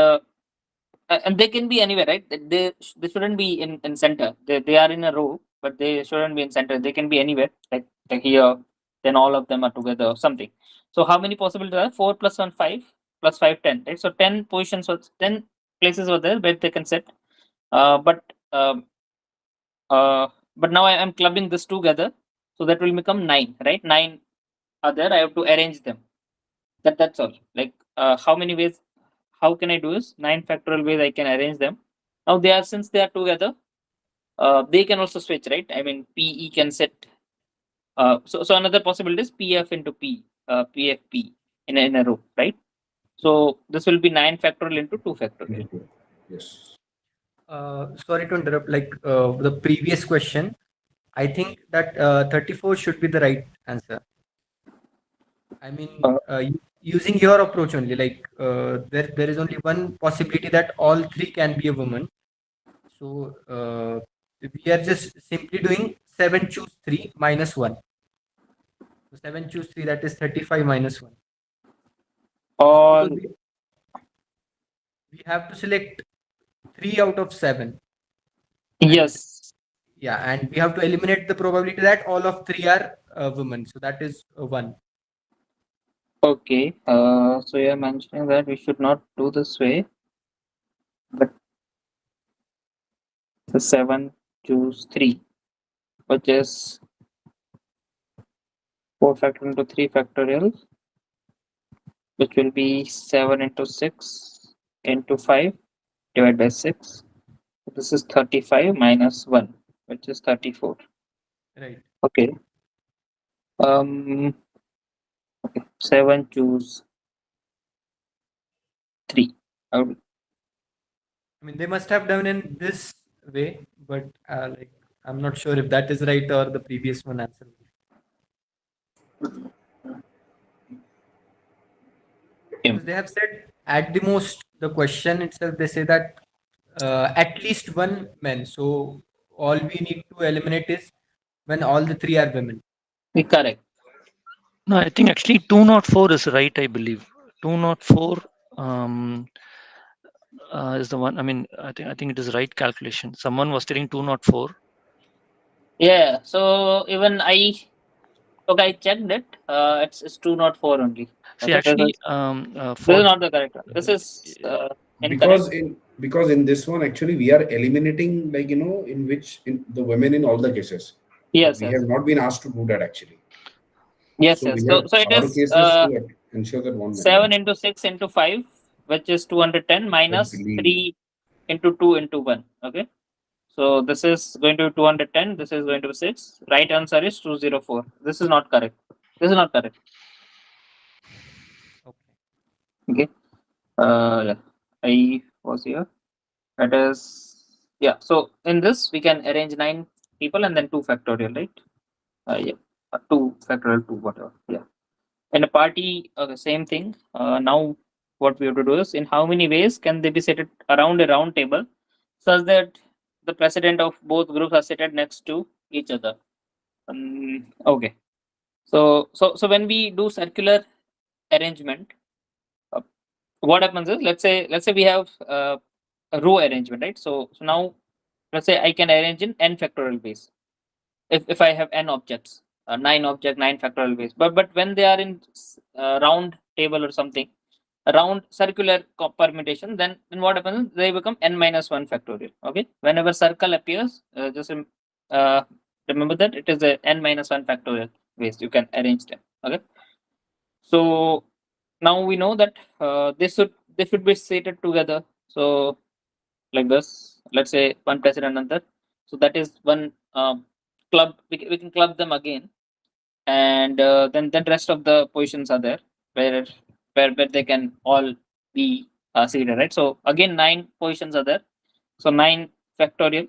A: and they can be anywhere, right? They shouldn't be in center. They are in a row, but they shouldn't be in center. They can be anywhere, like here. Then all of them are together or something. So how many possibilities are? 4 plus 1 5 plus 5 10. Right. So 10 positions or 10 places were there where they can sit. But but now I am clubbing this together, so that will become 9. Right. 9 are there. I have to arrange them. That's all. Like how many ways? How can I do this? 9 factorial ways I can arrange them. Now they are since they are together, they can also switch, right? I mean, PE can set. So another possibility is PF into P, PFP in a row, right? So this will be 9 factorial into 2 factorial.
C: Yes.
E: Sorry to interrupt. Like the previous question, I think that 34 should be the right answer. I mean,
A: Uh,
E: using your approach only, like there is only one possibility that all three can be a woman. So we are just simply doing 7 choose 3 minus 1. So 7 choose 3, that is 35 minus 1.
A: all
E: Because we have to select 3 out of 7. And
A: yes.
E: yeah, and we have to eliminate the probability that all of 3 are women. So that is 1.
A: Okay. So you're mentioning that we should not do this way, but the 7 choose 3, which is 4 factorial into 3 factorial, which will be 7 into 6 into 5 divided by 6. This is 35 minus 1, which is 34.
E: Right.
A: Okay. Okay. 7 choose I would,
E: I mean, they must have done in this way, but like I'm not sure if that is right or the previous one answer. Because they have said at the most the question itself they say that at least one man. So all we need to eliminate is when all the three are women.
A: correct.
D: No, I think actually 204 is right, I believe. 204 um, is the one. I mean, I think it is right calculation. Someone was telling 204.
A: Yeah. So even I checked it. It's 204 only.
D: See,
A: Okay.
D: actually,
A: This
D: for
A: is not the correct one. This is incorrect.
C: Because in this one actually we are eliminating, like, in which in the women in all the cases.
A: Yes.
C: We
A: Yes.
C: have not been asked to do that actually.
A: Yes.
C: So we
A: Yes.
C: have
A: So it
C: our
A: is
C: cases to ensure that one man.
A: 7 into 6 into 5, which is 210
C: I
A: minus
C: believe
A: 3 into 2 into 1. Okay. So this is going to be 210. This is going to be 6. Right answer is 204. This is not correct. This is not correct.
E: Okay.
A: Okay. Yeah. I was here. That is, yeah. So in this, we can arrange 9 people and then 2 factorial, right? Yeah. 2 factorial, 2, whatever. Yeah. In a party, same thing. Now, what we have to do is, in how many ways can they be seated around a round table such that the president of both groups are seated next to each other? Okay. So when we do circular arrangement, uh, what happens is, let's say we have a row arrangement, right? So now let's say I can arrange in n factorial ways. If I have n objects, 9 factorial ways. But when they are in round table or something, a round circular permutation, then what happens is they become n minus 1 factorial. Okay. Whenever circle appears, uh, remember that it is a n minus 1 factorial ways you can arrange them. Okay. So now we know that they should be seated together. So like this, let's say one president another. So that is one club. We can club them again, and then rest of the positions are there where where they can all be seated, right? So again 9 positions are there. So 9 factorial.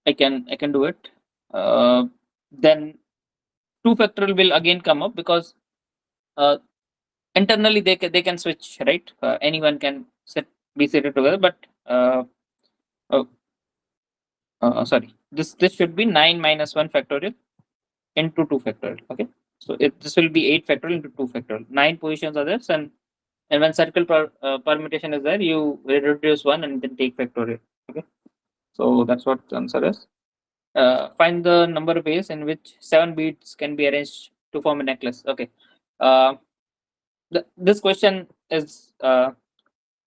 A: I can do it. Then 2 factorial will again come up because uh, internally they can switch, right? Anyone can be seated together, but uh, sorry, this should be 9 minus 1 factorial into 2 factorial. Okay, so this will be 8 factorial into 2 factorial. 9 positions are there, and when circle permutation is there, you reduce one and then take factorial. Okay, so that's what the answer is. Find the number of ways in which 7 beads can be arranged to form a necklace. Okay, uh, this question is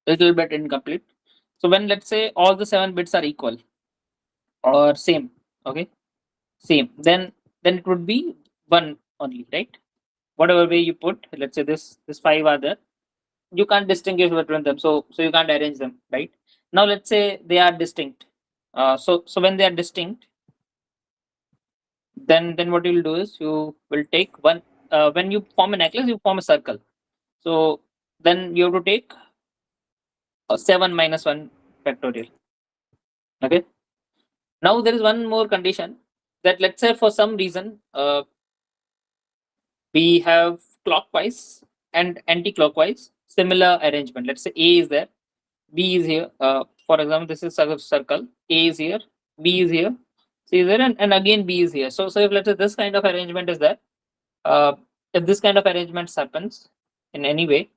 A: little bit incomplete. So when, let's say, all the 7 bits are equal or same, okay, same, then it would be one only, right? Whatever way you put, let's say this 5 are there, you can't distinguish between them, so you can't arrange them, right? Now let's say they are distinct. So when they are distinct, then what you'll do is you will take one. When you form a necklace, you form a circle. So then you have to take 7 minus 1 factorial. Okay. Now there is one more condition, that let's say for some reason we have clockwise and anti-clockwise similar arrangement. Let's say A is there, B is here. For example, this is a circle. A is here, B is here, C is there, and again B is here. So if, let's say, this kind of arrangement is there, if this kind of arrangements happens in any way,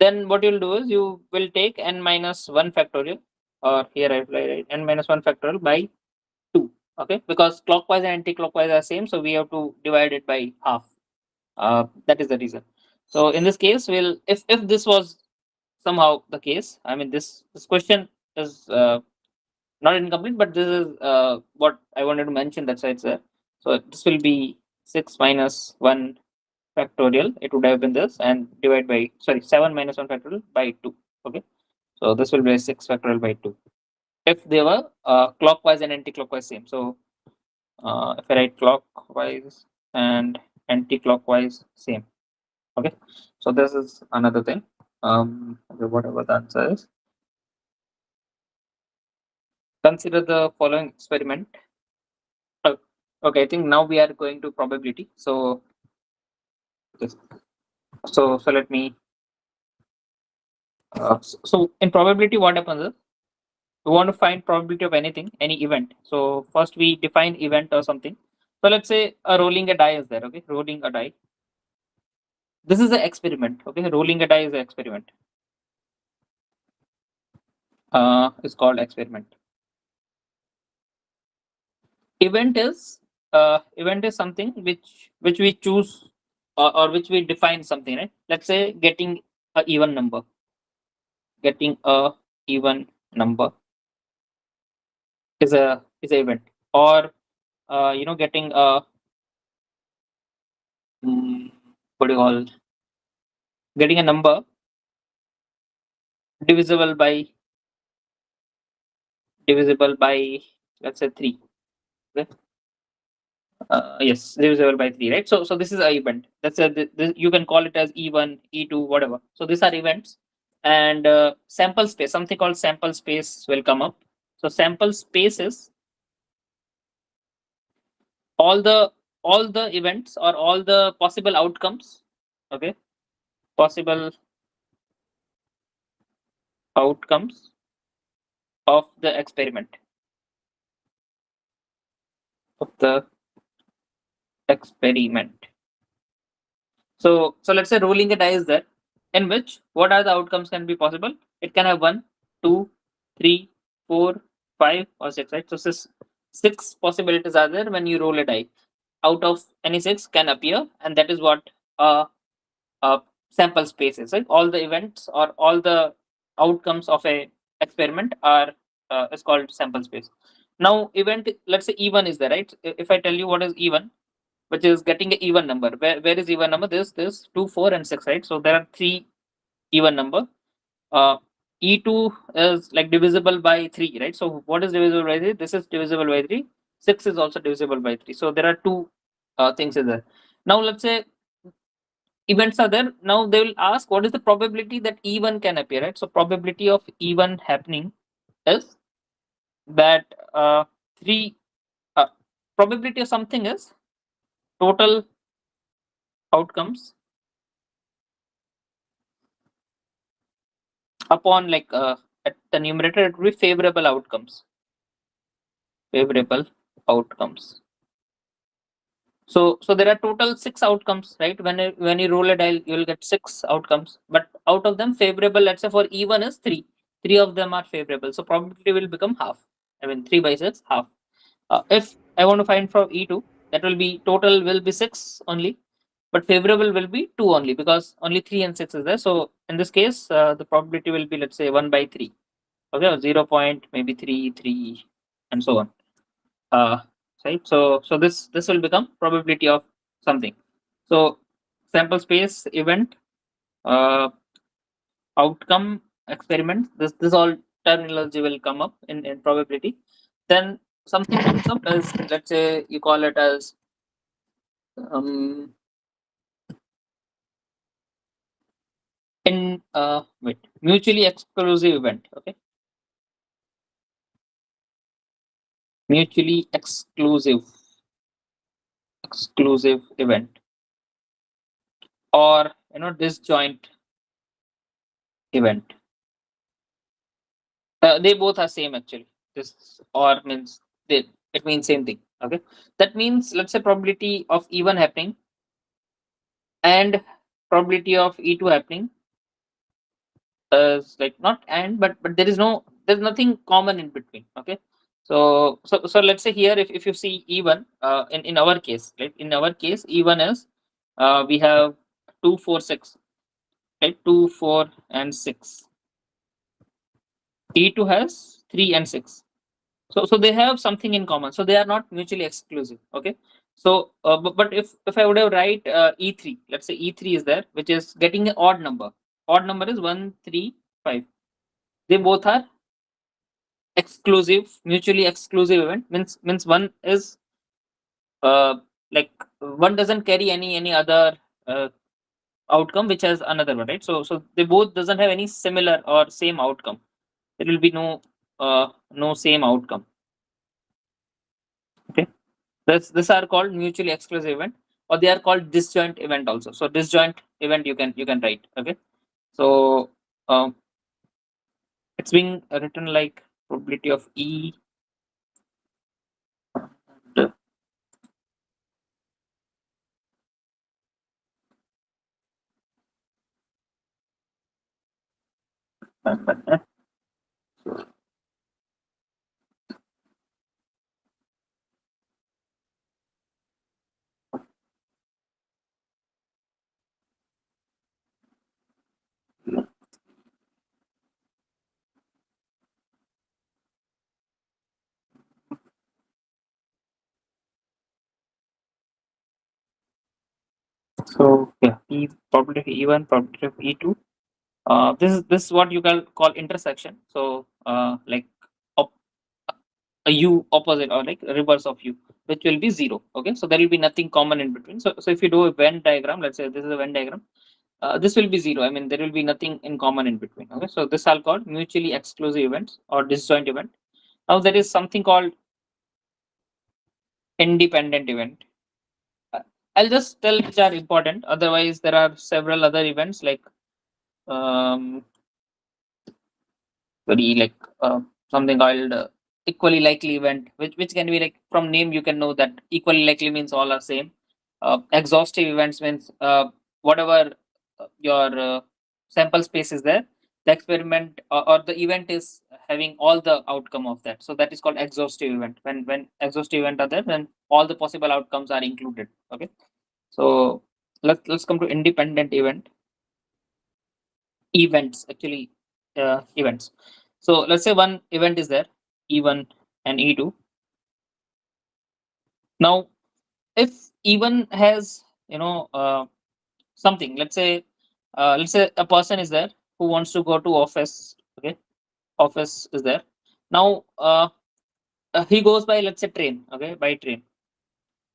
A: then what you'll do is you will take n minus 1 factorial, or here I write n minus 1 factorial by 2. Okay, because clockwise and anti-clockwise are same, so we have to divide it by half. That is the reason. So in this case, we'll, if this was somehow the case, I mean, this question is not incomplete, but this is what I wanted to mention. That's why it's there. So this will be 6 minus 1 factorial. It would have been this, and divide by, sorry, 7 minus 1 factorial by 2. Okay, so this will be 6 factorial by 2 if they were clockwise and anti-clockwise same. So if I write clockwise and anti-clockwise same. Okay, so this is another thing. Okay, whatever the answer is. Consider the following experiment. Okay, I think now we are going to probability. So, yes. So let me. So in probability, what happens is we want to find probability of anything, any event. So first we define event or something. So let's say a rolling a die is there. Okay, rolling a die. This is an experiment. Okay, rolling a die is an experiment. It's called experiment. Event is something which we choose or which we define something, right? Let's say getting a even number. Getting a even number is a event, or getting a what do you call, getting a number divisible by let's say 3. Okay? Yes, divisible by 3, right? So this is a event. That's you can call it as E1, E2, whatever. So these are events, and sample space, something called sample space will come up. So sample space is all the events or all the possible outcomes. Okay, possible outcomes of the experiment. Of the experiment. So let's say rolling a die is there, in which what are the outcomes can be possible? It can have 1, 2, 3, 4, 5, or 6, right? So six possibilities are there when you roll a die. Out of any 6 can appear, and that is what a sample space is, right? All the events or all the outcomes of a experiment are is called sample space. Now event, let's say E1 is there, right? If I tell you what is E1, which is getting an even number. Where is even number? This 2, 4, and 6, right? So there are 3 even number. E2 is like divisible by 3, right? So what is divisible by 3? This is divisible by 3. 6 is also divisible by 3. So there are 2 things in there. Now let's say events are there. Now they will ask what is the probability that E1 can appear, right? So probability of E1 happening is that 3 probability of something is total outcomes upon like at the numerator it will be favorable outcomes. So there are total 6 outcomes, right? When you roll a die you will get 6 outcomes, but out of them favorable, let's say for E1 is 3 of them are favorable, so probability will become half. I mean 3 by 6, half. If I want to find for E2, that will be total will be 6 only, but favorable will be 2 only, because only 3 and 6 is there. So in this case the probability will be, let's say, 1 by 3. Okay, or 0 point maybe 3 and so on. Right, so this will become probability of something. So sample space, event, outcome, experiment, this all terminology will come up in probability. Then something comes up as, let's say you call it as mutually exclusive event. Okay, mutually exclusive event, or disjoint event. They both are same actually. This or means it means same thing. Okay, that means, let's say, probability of E1 happening and probability of E2 happening is like not and, but there's nothing common in between. Okay, so let's say here, if you see E1 in our case, right? In our case E1 is we have 2, 4, 6, right? 2, 4, and 6. E2 has 3 and 6. So they have something in common. So they are not mutually exclusive. Okay. So but if I would have write E3, let's say E3 is there, which is getting an odd number. Odd number is 1, 3, 5. They both are exclusive, mutually exclusive event. Means one is like one doesn't carry any other outcome which has another one, right? So they both doesn't have any similar or same outcome. There will be no same outcome. Okay, this are called mutually exclusive event, or they are called disjoint event also. So disjoint event you can write. Okay, so um, it's being written like probability of E. So yeah, E probability of E1, probability of E2. This is what you can call intersection. So like op- a U opposite or like reverse of U, which will be 0. Okay, so there will be nothing common in between. So if you do a Venn diagram, let's say this is a Venn diagram, this will be 0. I mean, there will be nothing in common in between. Okay, so this are called mutually exclusive events or disjoint event. Now there is something called independent event. Uh, I'll just tell which are important. Otherwise, there are several other events like um, very like something called equally likely event, which can be like from name you can know that equally likely means all are same. Exhaustive events means whatever your sample space is there, the experiment or the event is having all the outcome of that. So that is called exhaustive event. When exhaustive event are there, then all the possible outcomes are included. Okay, so let's come to independent events actually events. So let's say one event is there, E1 and E2. Now if E1 has something, let's say a person is there who wants to go to office. Okay, office is there. Now he goes by, let's say, train. Okay, by train.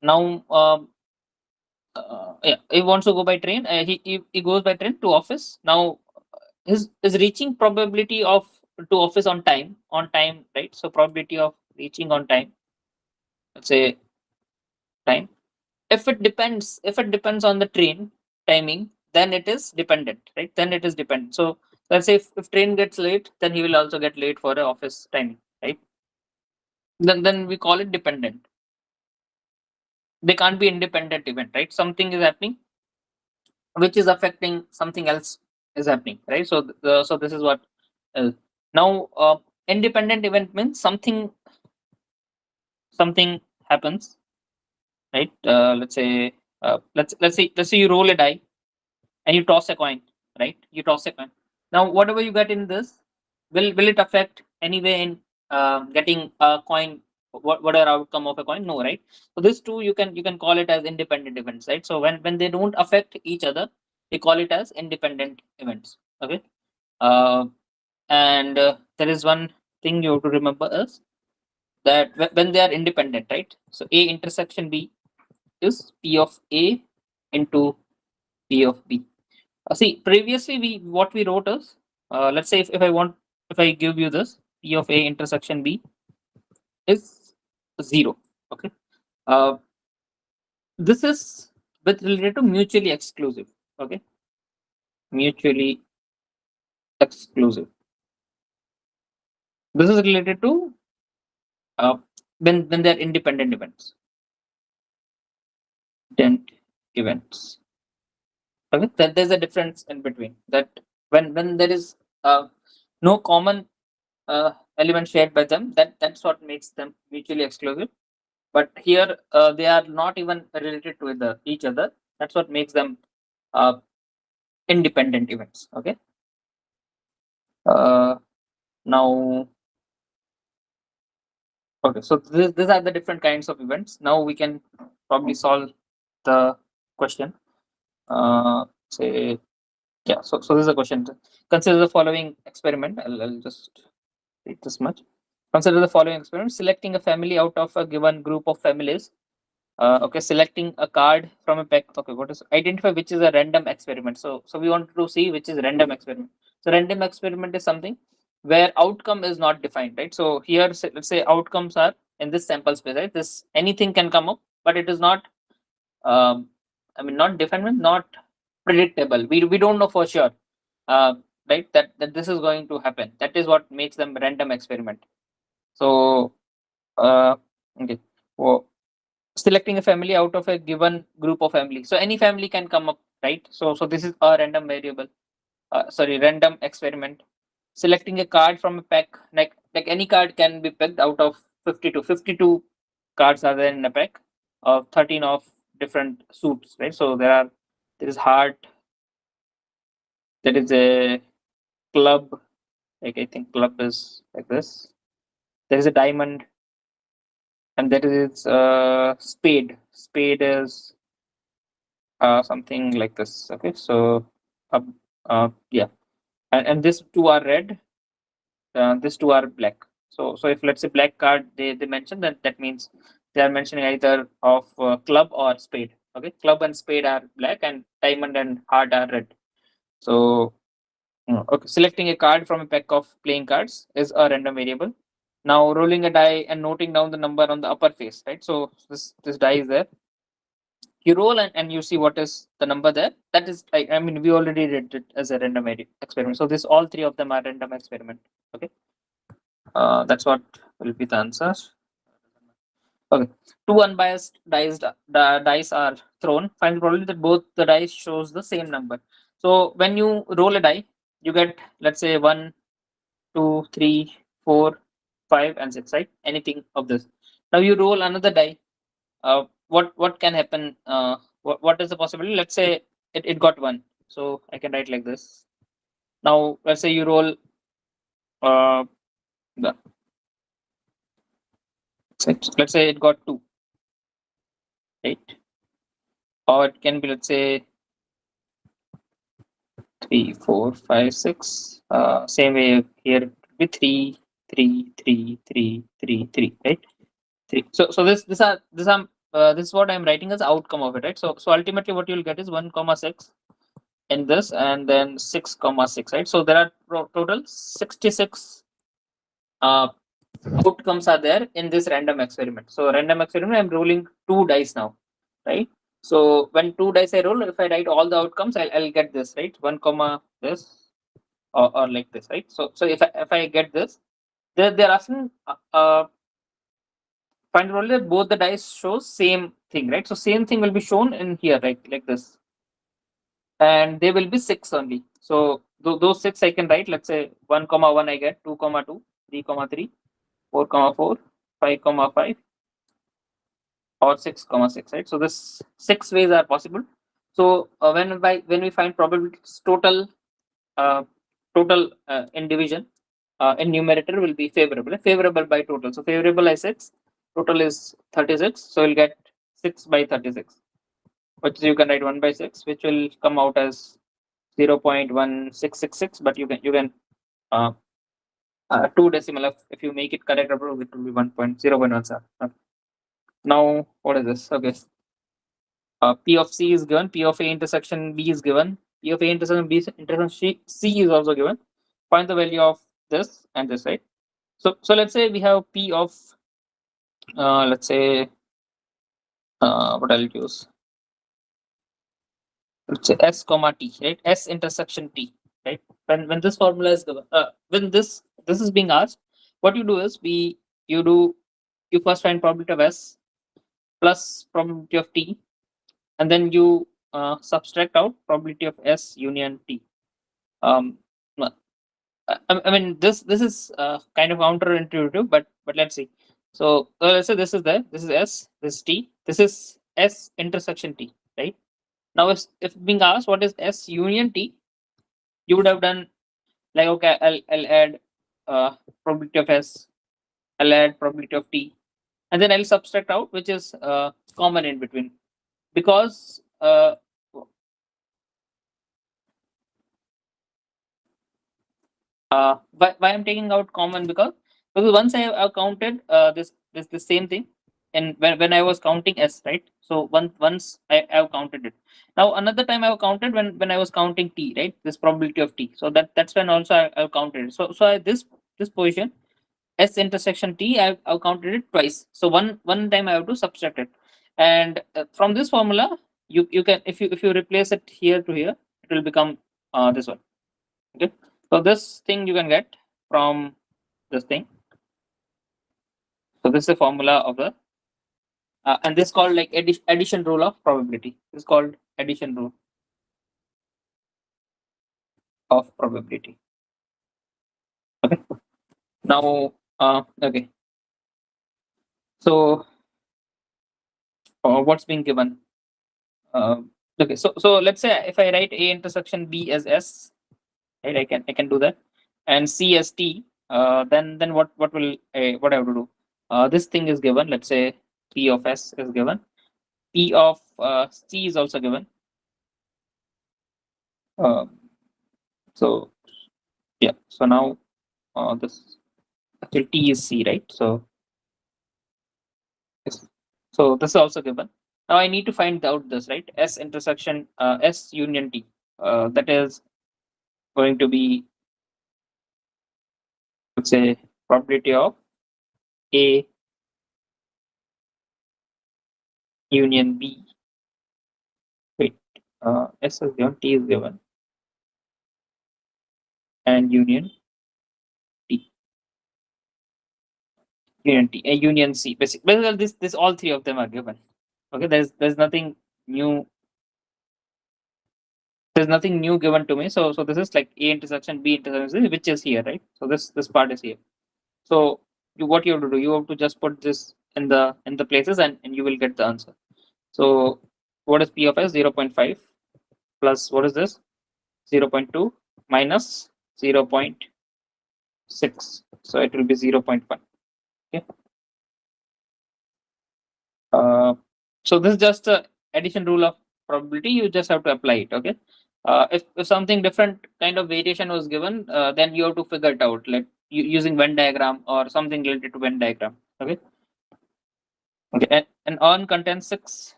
A: Now yeah, he wants to go by train. He goes by train to office. Now his reaching probability of to office on time, right? So probability of reaching on time, let's say time. If it depends on the train timing, then it is dependent, right? Then it is dependent. So let's say if train gets late, then he will also get late for the office timing, right? Then we call it dependent. They can't be independent event, right? Something is happening which is affecting something else is happening, right? So this is what now independent event means something happens, right? Let's say you roll a die and you toss a coin, right? You toss a coin. Now whatever you get in this, will it affect anyway in getting a coin? Whatever outcome of a coin? No, right? So these two you can call it as independent events, right? So when they don't affect each other, we call it as independent events. Okay, uh, and there is one thing you have to remember is that when they are independent, right? So A intersection B is P of A into P of B. See, previously what we wrote is, let's say if I give you this P of A intersection B is 0. Okay, uh, this is with related to mutually exclusive. Okay, mutually exclusive. This is related to when they are independent events. Independent events. Okay, that there's a difference in between that when there is no common element shared by them, that's what makes them mutually exclusive. But here they are not even related to each other. That's what makes them uh, independent events. Okay, uh, now okay, so these are the different kinds of events. Now we can probably solve the question. Say yeah, so this is a question. Consider the following experiment. I'll just read this much. Consider the following experiment: selecting a family out of a given group of families. Okay, selecting a card from a pack. Okay, what is identify which is a random experiment. So we want to see which is random experiment. So random experiment is something where outcome is not defined, right? So here, let's say outcomes are in this sample space, right? This anything can come up, but it is not. I mean, not defined, not predictable. We don't know for sure, right? That this is going to happen. That is what makes them random experiment. So okay. Well, selecting a family out of a given group of family. So any family can come up, right? So this is a random variable. Sorry, random experiment. Selecting a card from a pack, like any card can be picked out of 52. 52 cards are there in a pack of 13 of different suits, right? So there is heart, there is a club, like I think club is like this. There is a diamond, and there is spade. Spade is something like this. Okay, so yeah, and these two are red, these two are black. So if let's say black card they mention, that means they are mentioning either of club or spade. Okay, club and spade are black, and diamond and heart are red. So okay, selecting a card from a pack of playing cards is a random variable. Now rolling a die and noting down the number on the upper face, right? So this die is there. You roll and you see what is the number there. That is, I mean, we already did it as a random experiment. So this all three of them are random experiment. Okay, that's what will be the answer. Okay, two unbiased dice are thrown. Find the probability that both the dice shows the same number. So when you roll a die, you get, let's say, 1, 2, 3, 4, 5, and 6, right? Anything of this. Now you roll another die. What can happen? What is the possibility? Let's say it got 1. So I can write like this. Now let's say you roll the let's say it got 2, right? Or it can be, let's say, 3, 4, 5, 6. Same way here it will be 3, 3, 3, 3, 3, 3, right? 3. So this is what I'm writing as outcome of it, right? So ultimately what you'll get is 1 comma 6 in this, and then 6 comma 6, right? So there are total 66 outcomes are there in this random experiment. So random experiment, I'm rolling 2 dice now, right? So when 2 dice I roll, if I write all the outcomes, I'll get this, right? 1 comma this, or like this, right? So if I get this, they're asking find probably that both the dice shows same thing, right? So same thing will be shown in here, right? Like this, and they will be 6 only. So those 6 I can write. Let's say 1 comma 1 I get, 2 comma 2, 3 comma 3, 4 comma 4, 5 comma 5, or 6 comma 6, right? So this 6 ways are possible. So when we find probabilities total, in division, in numerator will be favorable by total. So favorable I 6, total is 36, so you'll get 6 by 36, which you can write 1 by 6, which will come out as 0.1666, but you can 2 decimal. If you make it correct, it will be 1.017. Now what is this? Okay, P of C is given, P of A intersection B is given, P of A intersection B intersection C is also given. Find the value of this and this, right? So let's say we have P of let's say what I'll use, let's say S comma T, right? S intersection T, right? When this formula is given, when this is being asked, what you do is you first find probability of S plus probability of T, and then you subtract out probability of S union T. I mean this is kind of counterintuitive, but let's see. So let's say this is there, this is S, this is T, this is S intersection T, right? Now if being asked what is S union T, you would have done like, okay, I'll add probability of S, I'll add probability of T, and then I'll subtract out which is common in between, because why I'm taking out common, because once I have counted this same thing, in when I was counting S, right? So once I have counted it. Now another time I have counted when I was counting T, right? This probability of T. So that's when also I've counted it. This position S intersection T, I've counted it twice. So one time I have to subtract it, and from this formula you can, if you replace it here to here, it will become this one. Okay, so this thing you can get from this thing. So this is the formula of the and this is called like addition rule of probability. This is called addition rule of probability. Okay. Now okay. So what's being given? Okay. So let's say if I write A intersection B as S, right? I can do that, and C as T. Then what will what I have to do? This thing is given. Let's say P of S is given. P of C is also given. So yeah. So now this actually T is C, right? So yes. So this is also given. Now I need to find out this, right? S intersection S union T. That is going to be, let's say, probability of A union B. Wait, S is given, T is given, and union T. Union T, a union C. Basically, this all three of them are given. Okay, there's nothing new. There's nothing new given to me. So this is like A intersection B intersection C, which is here, right? So this part is here. So what you have to do, you have to just put this in the places, and you will get the answer. So what is P of S? 0.5 plus what is this? 0.2 minus 0.6. So it will be 0.1. Okay. So this is just a addition rule of probability. You just have to apply it. Okay. If something different kind of variation was given, then you have to figure it out, like using Venn diagram or something related to Venn diagram. Okay. Okay. And on contains 6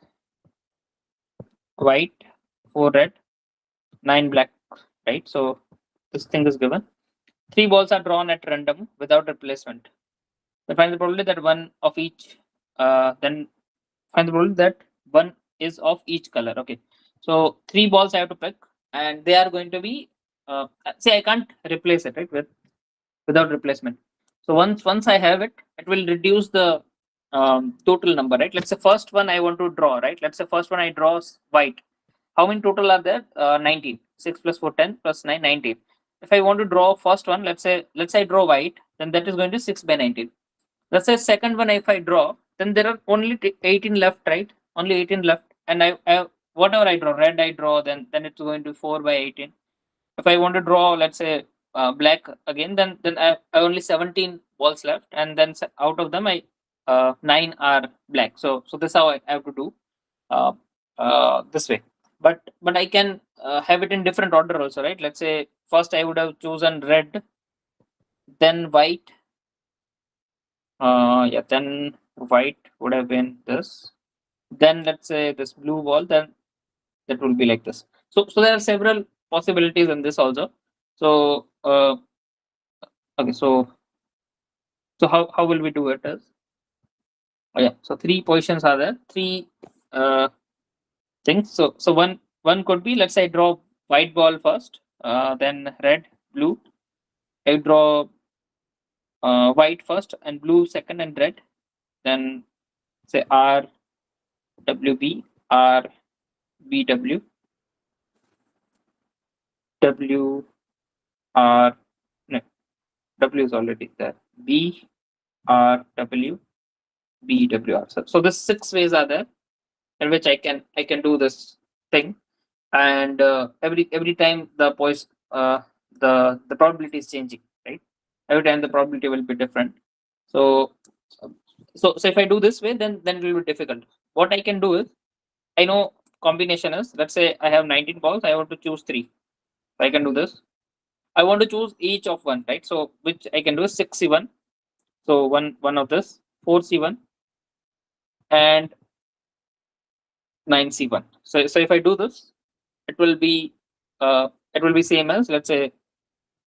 A: white, 4 red, 9 black. Right. So this thing is given. 3 balls are drawn at random without replacement. Then find the probability that one of each. Then find the probability that one is of each color. Okay. So 3 balls I have to pick, and they are going to be. Say I can't replace it, right, without replacement. So once I have it, it will reduce the total number, right? Let's say first one I want to draw, right? Let's say first one I draw white. How many total are there? 19. 6 plus 4, 10 plus 9, 19. If I want to draw first one, let's say I draw white, then that is going to 6 by 19. Let's say second one, if I draw, then there are only 18 left, right? Only 18 left, and I whatever I draw, red I draw, then it's going to 4 by 18. If I want to draw, let's say black again, then I only 17 balls left, and then out of them I 9 are black. So this is how I have to do this way. But I can have it in different order also, right? Let's say first I would have chosen red, then white. Yeah, then white would have been this. Then let's say this blue ball, then that will be like this. So there are several possibilities in this also. So okay, so how will we do it is, oh yeah, so 3 positions are there, 3 things. So one could be, let's say I draw white ball first, then red, blue. I draw white first and blue second and red. Then say R W B R B W W R, no, W is already there. B R W B W R. So the 6 ways are there in which I can do this thing, and every time the the probability is changing, right? Every time the probability will be different. So if I do this way, then it will be difficult. What I can do is, I know combination is, let's say I have 19 balls, I want to choose 3. So I can do this. I want to choose each of one, right? So which I can do is 6C1. So one of this, 4C1, and 9c1. So if I do this, it will be same as, let's say,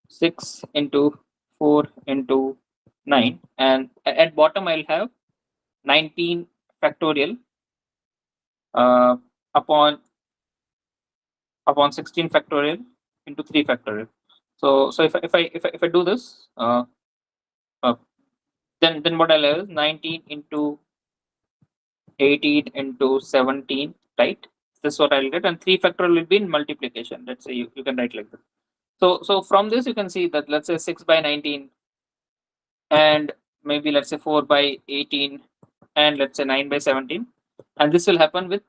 A: 6 into 4 into 9, and at bottom I'll have 19 factorial uh, upon 16 factorial into 3 factorial. So if I do this, uh, then what I'll have is 19 into 18 into 17, right? This is what I'll get, and 3 factorial will be in multiplication. Let's say you can write like this. So from this you can see that, let's say, 6 by 19, and maybe let's say 4 by 18, and let's say 9 by 17, and this will happen with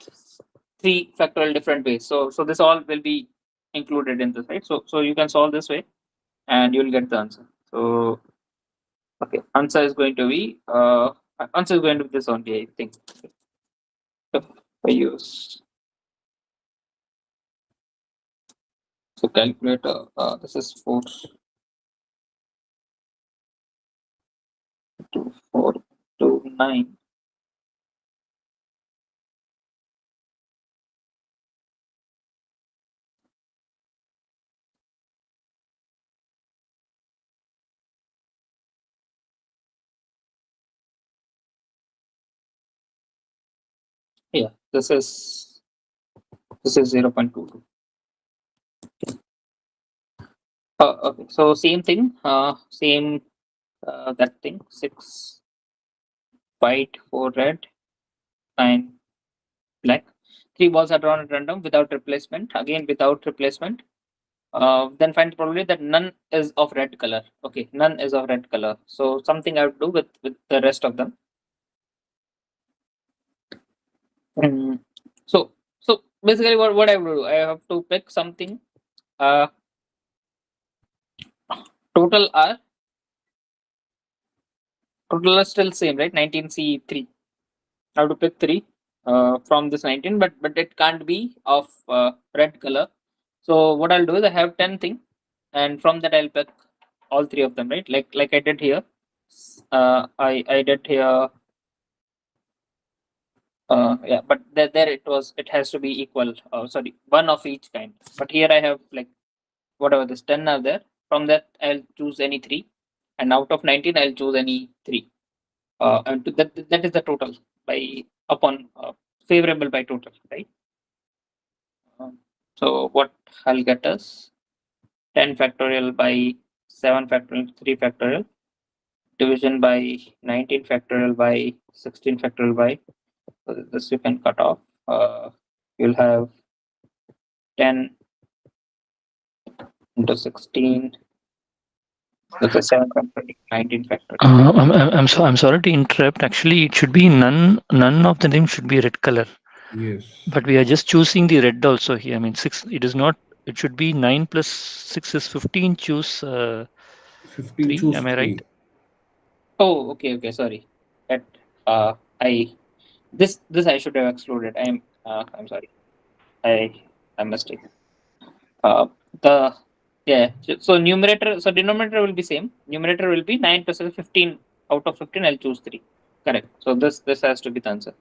A: 3 factorial different ways. So this all will be included in this, right? So you can solve this way and you'll get the answer. So okay, answer is going to be this only, I think. If I use so calculator, this is 4 to 4 to 9. Yeah, this is 0.22. Okay, so same thing, same that thing, 6 white, 4 red, 9 black. 3 balls are drawn at random without replacement. Again, without replacement. Then find the probability that none is of red color. Okay, none is of red color. So something I have to do with the rest of them. So basically, what I have to do, I have to pick something. Total are still same, right? 19c3. I have to pick 3 from this 19, but it can't be of red color. So what I'll do is I have 10 thing, and from that I'll pick all 3 of them, right? Like I did here. I did here. Yeah, but there it has to be equal. Sorry, one of each kind. But here I have like whatever this 10 are there. From that I'll choose any 3, and out of 19 I'll choose any 3. And that is the total by upon favorable by total, right? So what I'll get is 10 factorial by 7 factorial 3 factorial division by 19 factorial by 16 factorial by, so this you can cut off. You'll have 10 into 16. That's a 7 factorial, 19 factorial.
D: I'm sorry to interrupt. Actually, it should be none of the names should be red color.
C: Yes.
D: But we are just choosing the red also here. I mean, 6. It is not. It should be 9 plus 6 is 15. Choose
C: 15
D: 3.
C: choose
D: Am I
C: 3.
D: right?
A: Oh, okay. Sorry. That I this I should have excluded. I'm sorry. I'm mistaken. The yeah. So numerator. So denominator will be same. Numerator will be 9 plus 15. Out of 15, I'll choose 3. Correct. So this has to be the answer.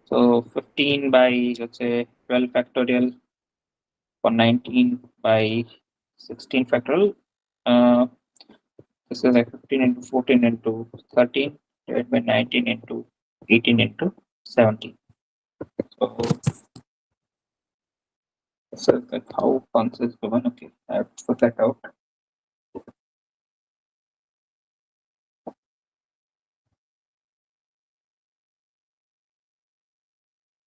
A: So 15 by, let's say, 12 factorial for 19 by 16 factorial. This is like 15 into 14 into 13 divided by 19 into 18 into 17. So this is like how answer is given. Okay, I have to put that out.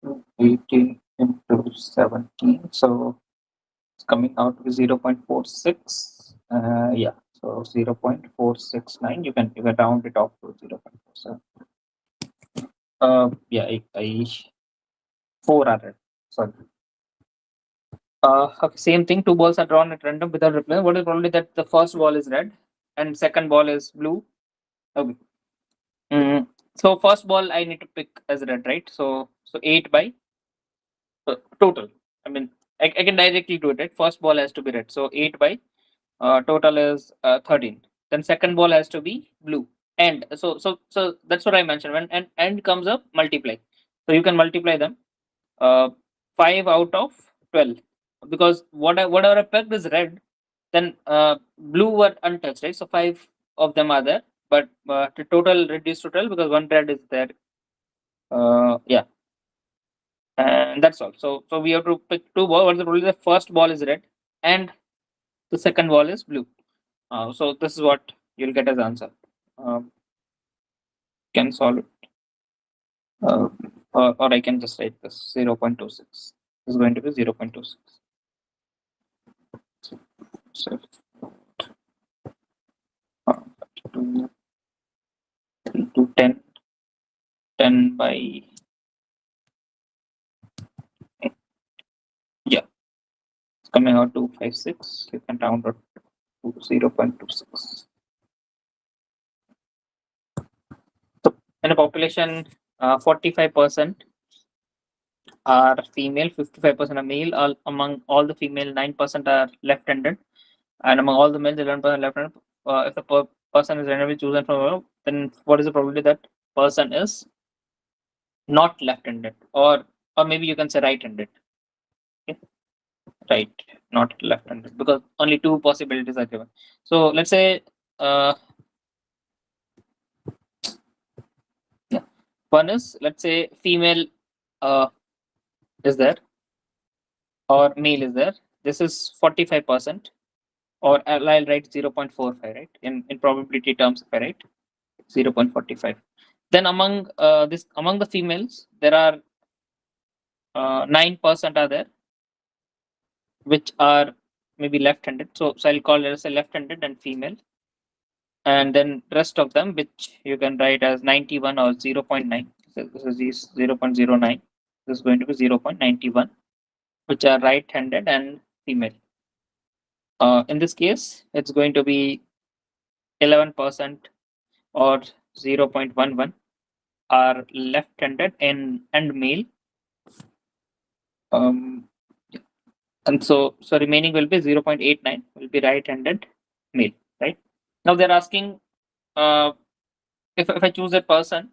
A: So 18 into 17. So it's coming out to 0.46. Yeah. So 0.469. You can round it off to 0.47. Yeah, I 4 are red. Sorry. Okay, same thing. 2 balls are drawn at random without replacement. What is probably that the first ball is red and second ball is blue? Okay. So first ball I need to pick as red, right? So 8 by total. I mean, I can directly do it, right? First ball has to be red. So 8 by total is 13. Then second ball has to be blue. And so that's what I mentioned. When and comes up, multiply. So you can multiply them. 5 out of 12, because whatever I pegged is red, then blue were untouched, right? So 5 of them are there, but the total reduced to 12 because one red is there. Yeah, and that's all. So we have to pick two balls. What's the probability? The first ball is red and the second ball is blue. So this is what you'll get as answer. Can solve it, or I can just write this 0.26. This is going to be 0.26. So 2 into 10, 10 by, yeah, it's coming out to 56. You can round it to 0.26. So in a population, 45% are female, 55% are male. Among all the female, 9% are left-handed, and among all the males, 11% left-handed. If the person is randomly chosen from, then what is the probability that person is not left-handed, or maybe you can say right-handed? Okay. Right, not left-handed, because only two possibilities are given. So let's say yeah, one is, let's say, female is there or male is there. This is 45%, or I'll write 0.45, right? In probability terms, if I write 0.45. Then among among the females, there are 9% are there, which are maybe left-handed. So I'll call it as a left-handed and female. And then rest of them, which you can write as 91 or 0.9. So this is 0.09. This is going to be 0.91, which are right-handed and female. In this case, it's going to be 11% or 0.11 are left-handed and male. And so remaining will be 0.89 will be right-handed male, right? Now they're asking if I choose a person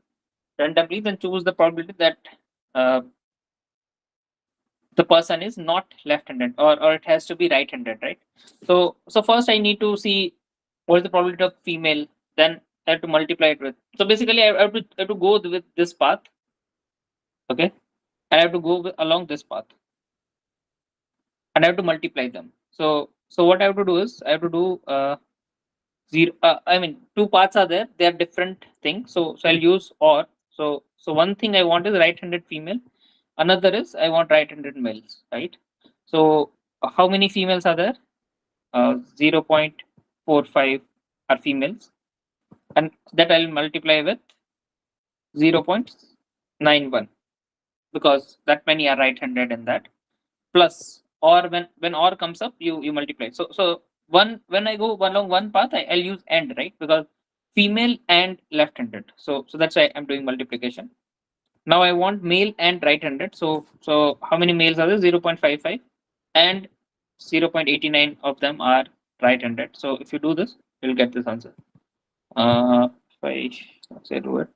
A: randomly, then choose the probability that the person is not left-handed, or it has to be right-handed, right? So first I need to see what is the probability of female, then I have to multiply it with. So basically I have to go with this path, okay? I have to go along this path, and I have to multiply them. So what I have to do is I have to do zero. I mean, two paths are there; they are different things. So I'll use or. So one thing I want is right-handed female. Another is I want right-handed males, right? So how many females are there? 0.45 are females, and that I'll multiply with 0.91, because that many are right-handed in that. Plus, or when or comes up, you multiply. So when I go along one path, I'll use and, right? Because female and left-handed. So that's why I'm doing multiplication. Now I want male and right-handed. So how many males are there? 0.55 and 0.89 of them are right-handed. So if you do this, you'll get this answer. If I say do it.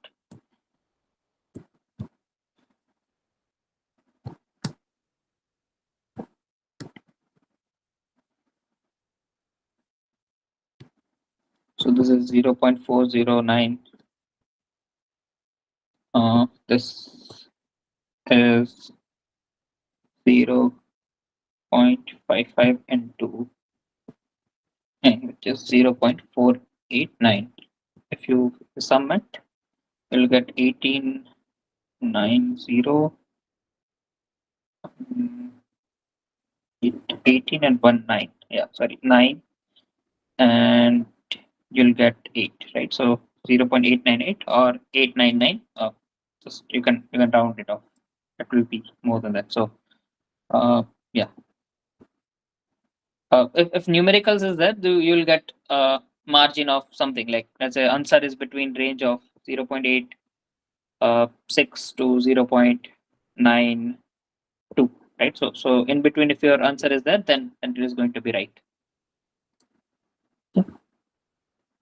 A: So this is 0.409. This is 0.55 into, which is 0.489. If you sum it, you'll get 1890. 18 and 19. Yeah, sorry, 9, and you'll get 8, right? So 0.898 or 899. Just you can round it off. It will be more than that. So yeah. If numericals is there, you'll get a margin of something like, let's say answer is between range of 0.86 to 0.92, right? So in between, if your answer is there, then it is going to be right.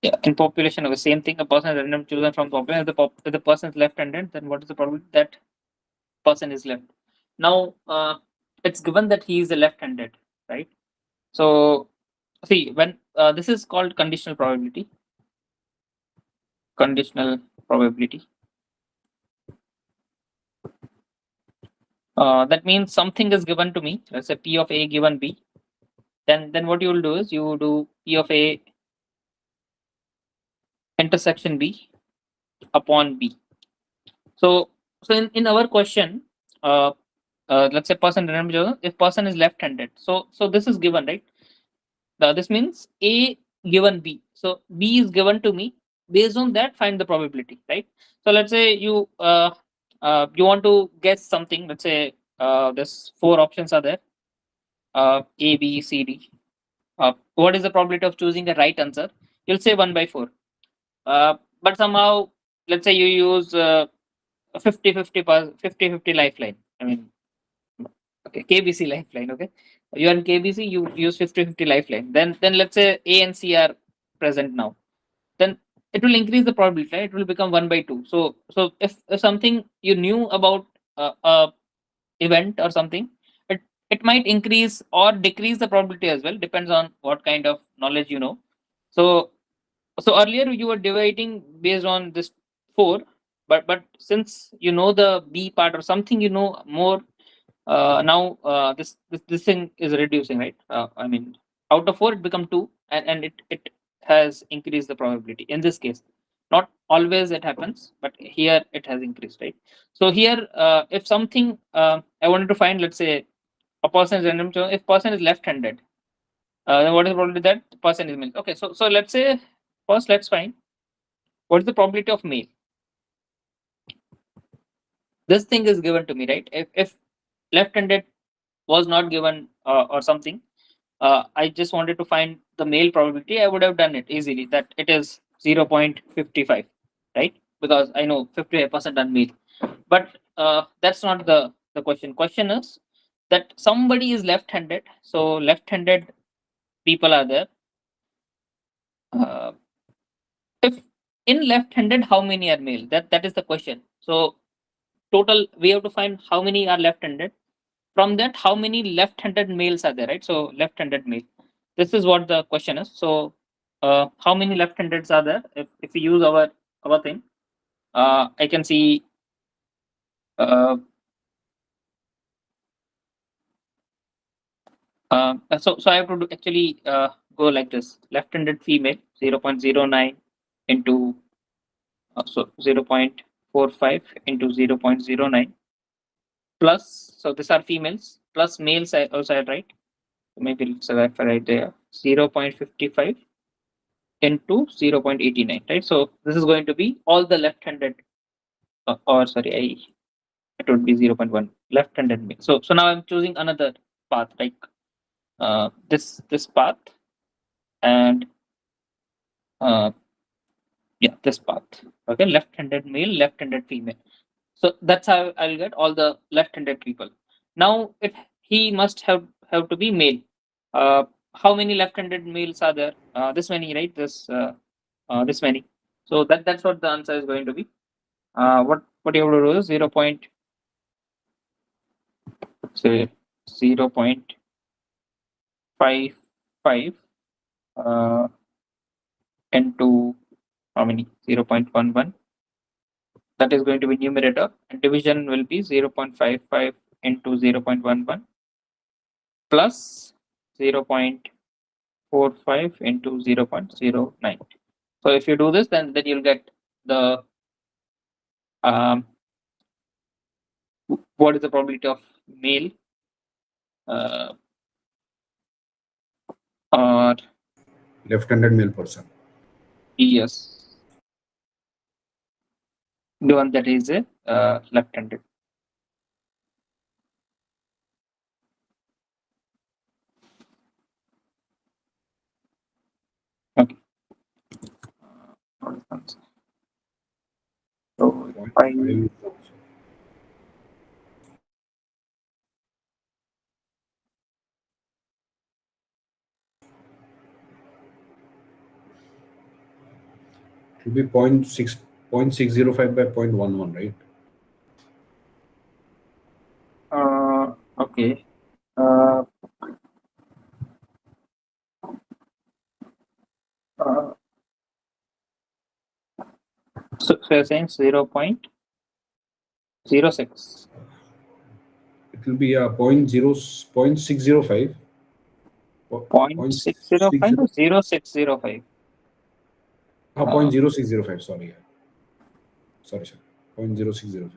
A: Yeah, in population, the same thing. A person is random chosen from population. If the person is left-handed, then what is the probability that person is left. Now it's given that he is a left-handed, right? So see, when this is called conditional probability. Conditional probability. That means something is given to me. Let's say P of A given B. Then what you will do is you do P of A intersection B upon B. So in our question, let's say person, remember if person is left-handed. So this is given, right? This means A given B. So B is given to me. Based on that, find the probability, right? So let's say you want to guess something. Let's say there's 4 options are there. A, B, C, D. What is the probability of choosing the right answer? You'll say 1/4. But somehow, let's say you use 50/50 lifeline. I mean, okay, KBC lifeline. Okay, you are in KBC, you use 50/50 lifeline. Then let's say A and C are present now. Then it will increase the probability. Right? It will become 1/2. So if something you knew about event or something, it might increase or decrease the probability as well. Depends on what kind of knowledge you know. So earlier you were dividing based on this 4, but since you know the B part or something you know more, now this thing is reducing, right? I mean, out of 4 it become 2, and it has increased the probability in this case. Not always it happens, but here it has increased, right? So here if something I wanted to find, let's say a person is random, so if person is left-handed, then what is the probability that the person is male? Okay, so let's say first let's find what is the probability of male. This thing is given to me, right? If left-handed was not given or something, I just wanted to find the male probability, I would have done it easily, that it is 0.55, right? Because I know 55% are male. But that's not the question. Question is that somebody is left-handed, so left-handed people are there. If in left-handed, how many are male? That is the question. So total, we have to find how many are left-handed. From that, how many left-handed males are there, right? So left-handed male. This is what the question is. So how many left-handeds are there? If we use our thing, I can see so I have to actually go like this. Left-handed female 0.09 into 0.45 into 0.09 plus, so these are females, plus males I also had, right? Maybe let's verify right there, 0.55 into 0.89, right? So this is going to be all the left-handed, or sorry, it would be 0.1 left-handed male. So now I'm choosing another path, like this path, and yeah, this path. Okay, left-handed male, left-handed female. So that's how I'll get all the left-handed people. Now he must have to be male. How many left-handed males are there? This many, right? This many. So that's what the answer is going to be. What you have to do is 0.55 into how many? 0.11. That is going to be numerator, and division will be 0.55 into 0.11 plus 0.45 into 0.09. So if you do this, then you'll get the what is the probability of male or
C: Left-handed male person.
A: yes, the one that is a left-handed. Okay. What is the answer? So
C: Point
A: I
C: five. It will be 0.605 by 0.11, right?
A: Okay. So you're saying 0.06.
C: It will be a 0.605.
A: 0.605 or 0.605?
C: 0.0605. Sorry. Yeah. Sorry, sir. 0.0605.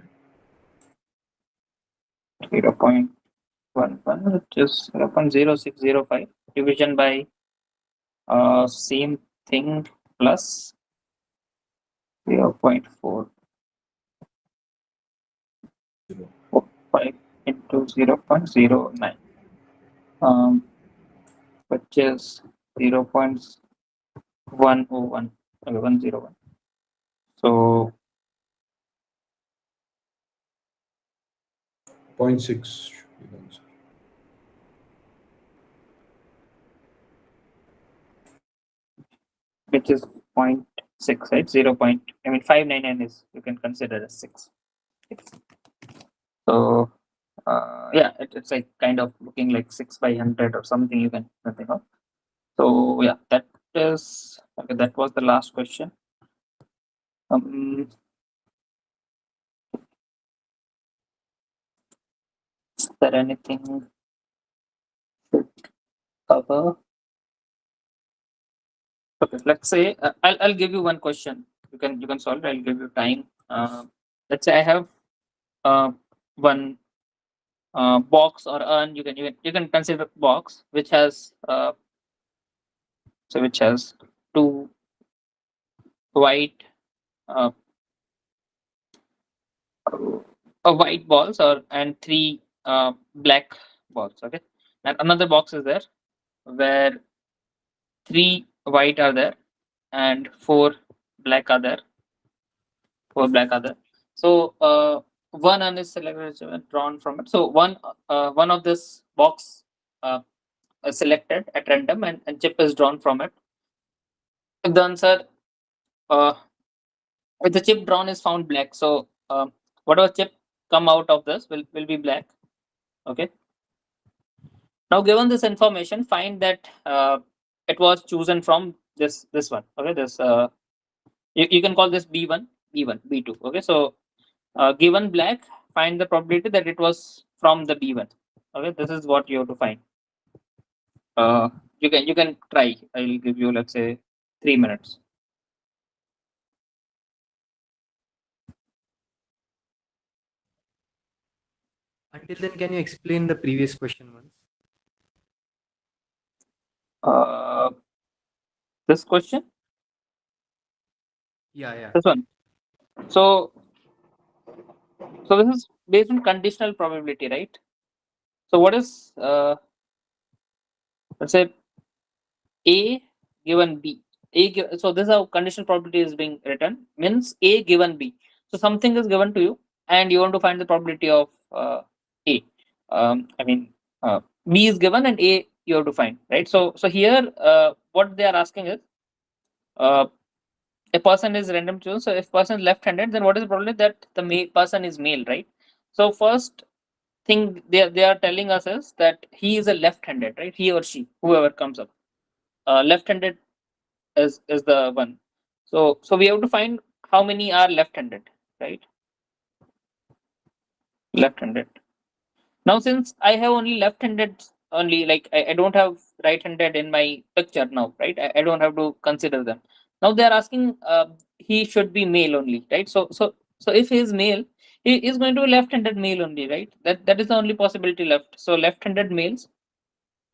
A: 0.11, which is 0.0605 division by same thing plus 0.4. 5 into 0.09, which is 0.101. Okay, 101. So
C: 0.6.
A: which is 0.6, right? 599 is, you can consider as 6. So yeah, it's like kind of looking like 6 by 100 or something, you can think of. So yeah, that is okay. That was the last question. Is there anything to cover? Okay, let's say I'll give you one question. You can solve it. I'll give you time. Let's say I have one box or urn. You can consider box which has which has two white uh, white balls and three black balls. Okay, and another box is there where three white are there and four black are there. So one urn is selected drawn from it. So one of this box is selected at random and chip is drawn from it. If the answer if the chip drawn is found black, so whatever chip come out of this will be black. Okay. Now, given this information, find that it was chosen from this one. Okay, this you can call this B1, B1, B2. Okay, so given black, find the probability that it was from the B1. Okay, this is what you have to find. You can try. I'll give you, let's say, 3 minutes.
E: Until then, can you explain the previous question once?
A: This question.
E: Yeah.
A: This one. So this is based on conditional probability, right? So what is let's say A given B. So this is how conditional probability is being written. Means A given B. So something is given to you, and you want to find the probability of A. B is given and A you have to find, right? So here what they are asking is a person is random chosen. So if person is left-handed, then what is the probability that the person is male, right? So first thing they are telling us is that he is a left-handed, right? He or she, whoever comes up, left-handed is the one. So we have to find how many are left-handed, right? Left-handed. Now since I have only left-handed only, like I don't have right-handed in my picture now, right? I don't have to consider them. Now they are asking he should be male only, right? So if he is male, he is going to be left-handed male only, right? That is the only possibility left. So left-handed males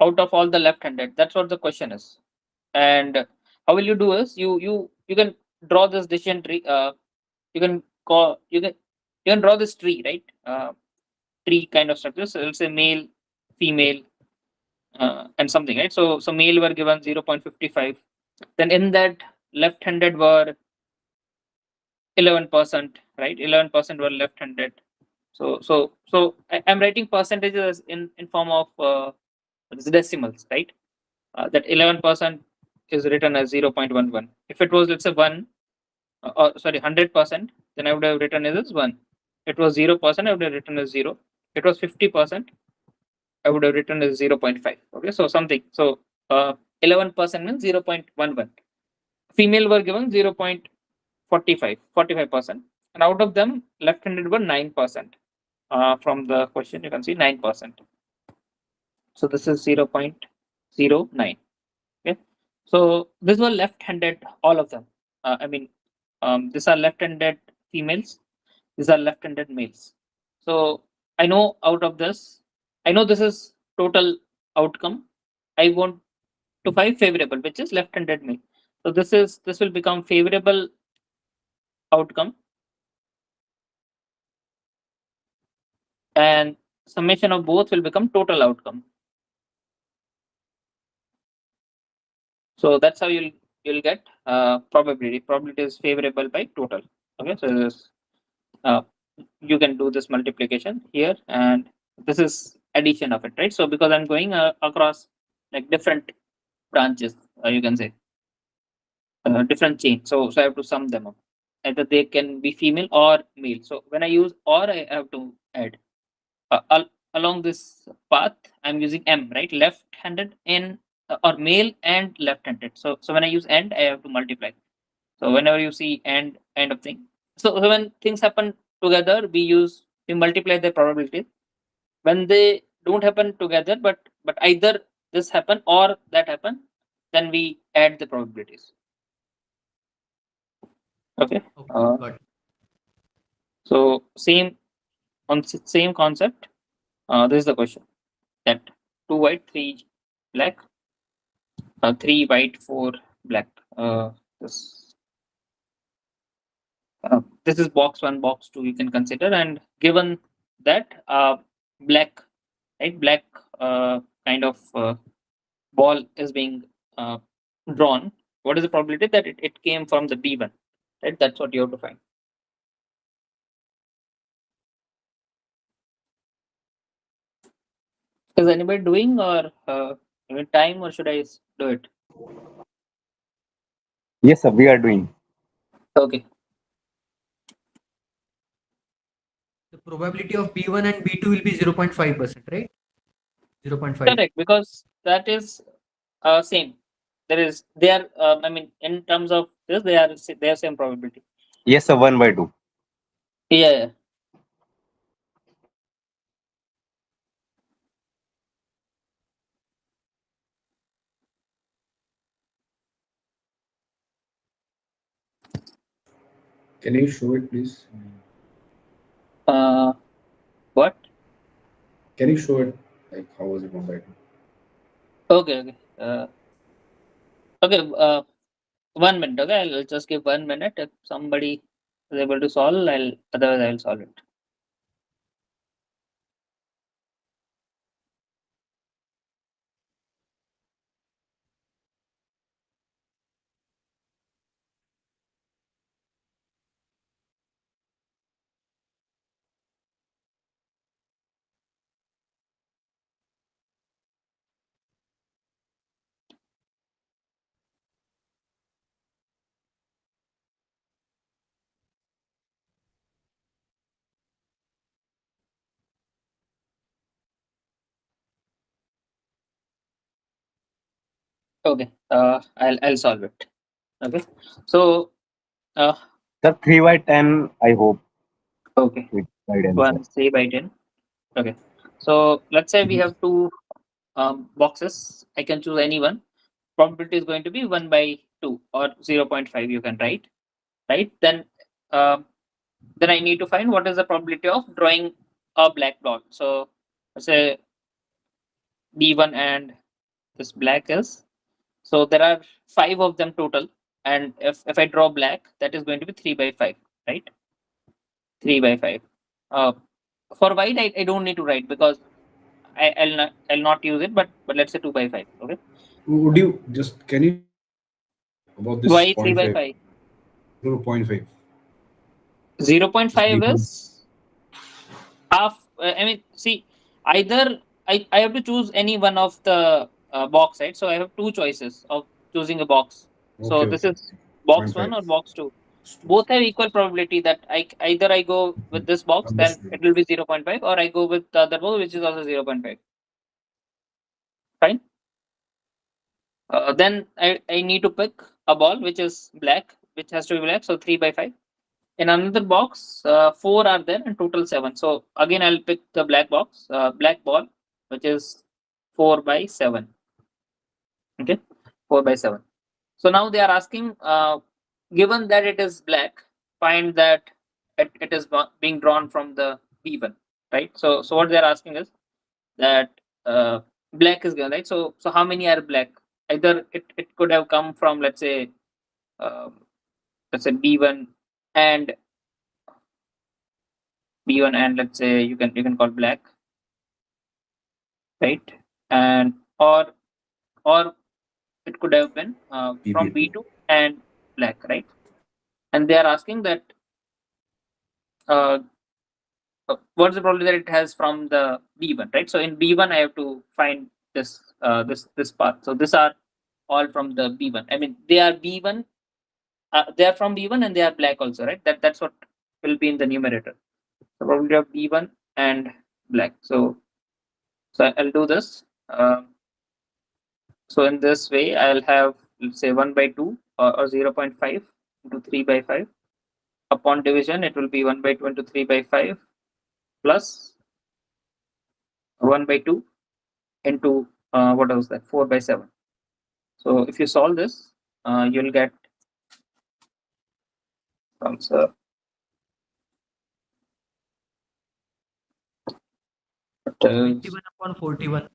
A: out of all the left-handed. That's what the question is. And how will you do is you can draw this decision tree. You can draw this tree, right? Tree kind of structure. So let's say male, female, and something, right? So male were given 0.55. Then in that left-handed were 11%, right? 11% were left-handed. So I'm writing percentages in form of decimals, right? That 11% is written as 0.11. If it was, let's say, 100%, then I would have written it as 1. It was 0%, I would have written as 0. It was 50%, I would have written as 0.5. Okay, so something. So 11% means 0.11. Female were given 45%, and out of them, left-handed were 9%. From the question, you can see 9%. So this is 0.09. Okay, so these were left-handed, all of them. These are left-handed females. These are left-handed males. So I know out of this, I know this is total outcome. I want to find favorable, which is left-handed male. So this will become favorable outcome, and summation of both will become total outcome. So that's how you'll get probability. Probability is favorable by total. Okay, so this, you can do this multiplication here, and this is addition of it, right? So because I'm going across like different branches, you can say different chain. So I have to sum them up. Either they can be female or male. So when I use or, I have to add. Along this path, I'm using M, right? Left-handed in or male and left-handed. So when I use and, I have to multiply. So whenever you see and kind of thing. So when things happen together, we multiply the probability. When they don't happen together, but either this happen or that happen, then we add the probabilities. Okay.
E: Okay,
A: Uh,
E: got it.
A: so same concept. This is the question: that 2 white, 3 black, 3 white, 4 black. This this is box 1, box 2. You can consider, and given that black, right? Black kind of ball is being drawn. What is the probability that it came from the B1? Right. That's what you have to find. Is anybody doing, or any time, or should I do it?
F: Yes, sir, we are doing.
A: Okay.
E: The probability of B1 and B2 will be 0.5%, right? 0.5.
A: Correct, because that is same. They are in terms of this, they are same probability.
F: Yes, sir, 1/2.
A: Yeah.
C: Can you show it, please?
A: What?
C: Can you show it? Like, how was it 1/2?
A: Okay. Okay. 1 minute. Okay, I'll just give 1 minute. If somebody is able to solve, otherwise I'll solve it. Okay. I'll solve it. Okay. So
F: Sir, 3/10, I hope.
A: okay.
F: 3/10,
A: 1 3/10. Okay. So let's say we
C: Mhm.
A: have two boxes. I can choose any one. Probability is going to be 1/2 or 0.5. You can write, right? Then I need to find what is the probability of drawing a black dot. So let's say B1 and this black is. So there are 5 of them total, and if I draw black, that is going to be 3/5, right? 3/5. Uh, for white, I don't need to write because I'll not use it, but let's say 2/5. Okay.
C: Would you just, can you about this
A: Why
C: 0.5?
A: 3/5?
C: No, 0.5.
A: 0.5
C: B1.
A: is half. See, either I have to choose any one of the box, right? So I have two choices of choosing a box. So this
C: Okay.
A: is box 1
C: 0.5.
A: or box 2. Both have equal probability that either I go with this box, then
C: Understood.
A: it will be 0.5, or I go with the other box, which is also 0.5. Fine. Then I need to pick a ball which is black, which has to be black. So 3 by 5. In another box, 4 are there and total 7. So again, I'll pick the black box, black ball, which is 4 by 7. Okay, 4 by 7. So now they are asking, given that it is black, find that it is being drawn from the B1, right? So what they are asking is that black is given, right? So how many are black? Either it could have come from, let's say B1 and B1 and let's say you can call black, right? And or it could have been from B2 and black, right? And they are asking that what's the probability that it has from the B1, right? So in B1 I have to find this this part. So these are all from the B1. I mean they are B1, they are from B1 and they are black also, right? That's what will be in the numerator. So probability of B1 and black. So I'll do this. So in this way, I'll have, let's say 1 by 2 or 0.5 into 3 by 5. Upon division, it will be 1 by 2 into 3 by 5 plus 1 by 2 into what was that? 4 by 7. So if you solve this, you'll get answer. It is
E: 21 upon 41,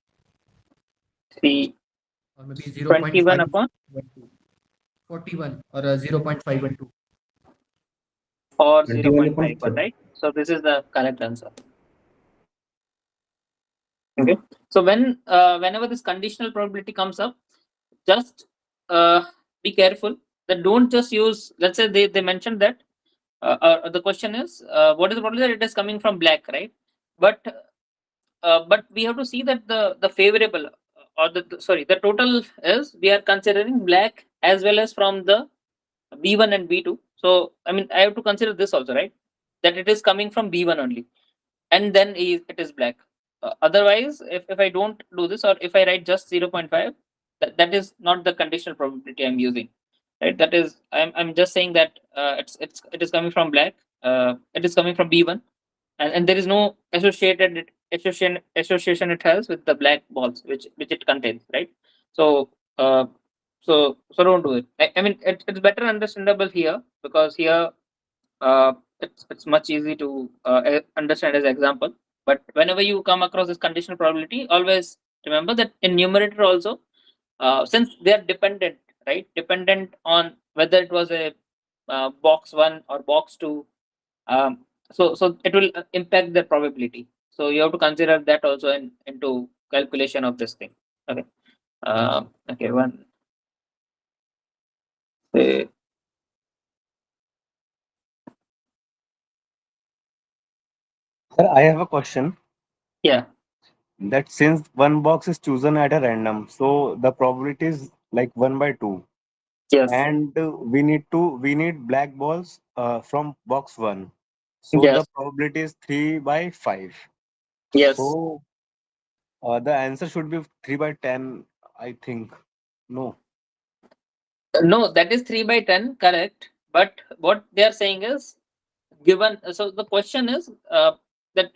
A: 3,
E: or maybe
A: 21 upon
E: 41 or 0.512.
A: or
C: 21 upon
A: 0.51, right? So this is the correct answer. Okay. So whenever this conditional probability comes up, just be careful that don't just use, let's say they mentioned that the question is what is the probability that it is coming from black, right? But we have to see that the favorable or the total is we are considering black as well as from the B1 and B2. So I mean I have to consider this also, right? That it is coming from B1 only, and then it is black. Otherwise, if I don't do this, or if I write just 0.5, that is not the conditional probability I'm using, right? That is I'm just saying that it is coming from black, it is coming from B1, and there is no association it has with the black balls which it contains, right? So don't do it. I mean it's better understandable here, because here it's much easy to understand as example. But whenever you come across this conditional probability, always remember that in numerator also, since they are dependent, right? Dependent on whether it was a box 1 or box 2. So it will impact the probability. So you have to consider that also into calculation of this thing. Okay. Okay. One. Say,
F: Sir, I have a question.
A: yeah.
F: That since one box is chosen at a random, so the probability is like 1 by 2,
A: Yes.
F: and we need black balls from box 1. So the
A: Yes.
F: probability is 3 by 5.
A: Yes.
F: So the answer should be 3 by 10, I think. No.
A: No, that is 3 by 10, correct. But what they are saying is, given, so the question is that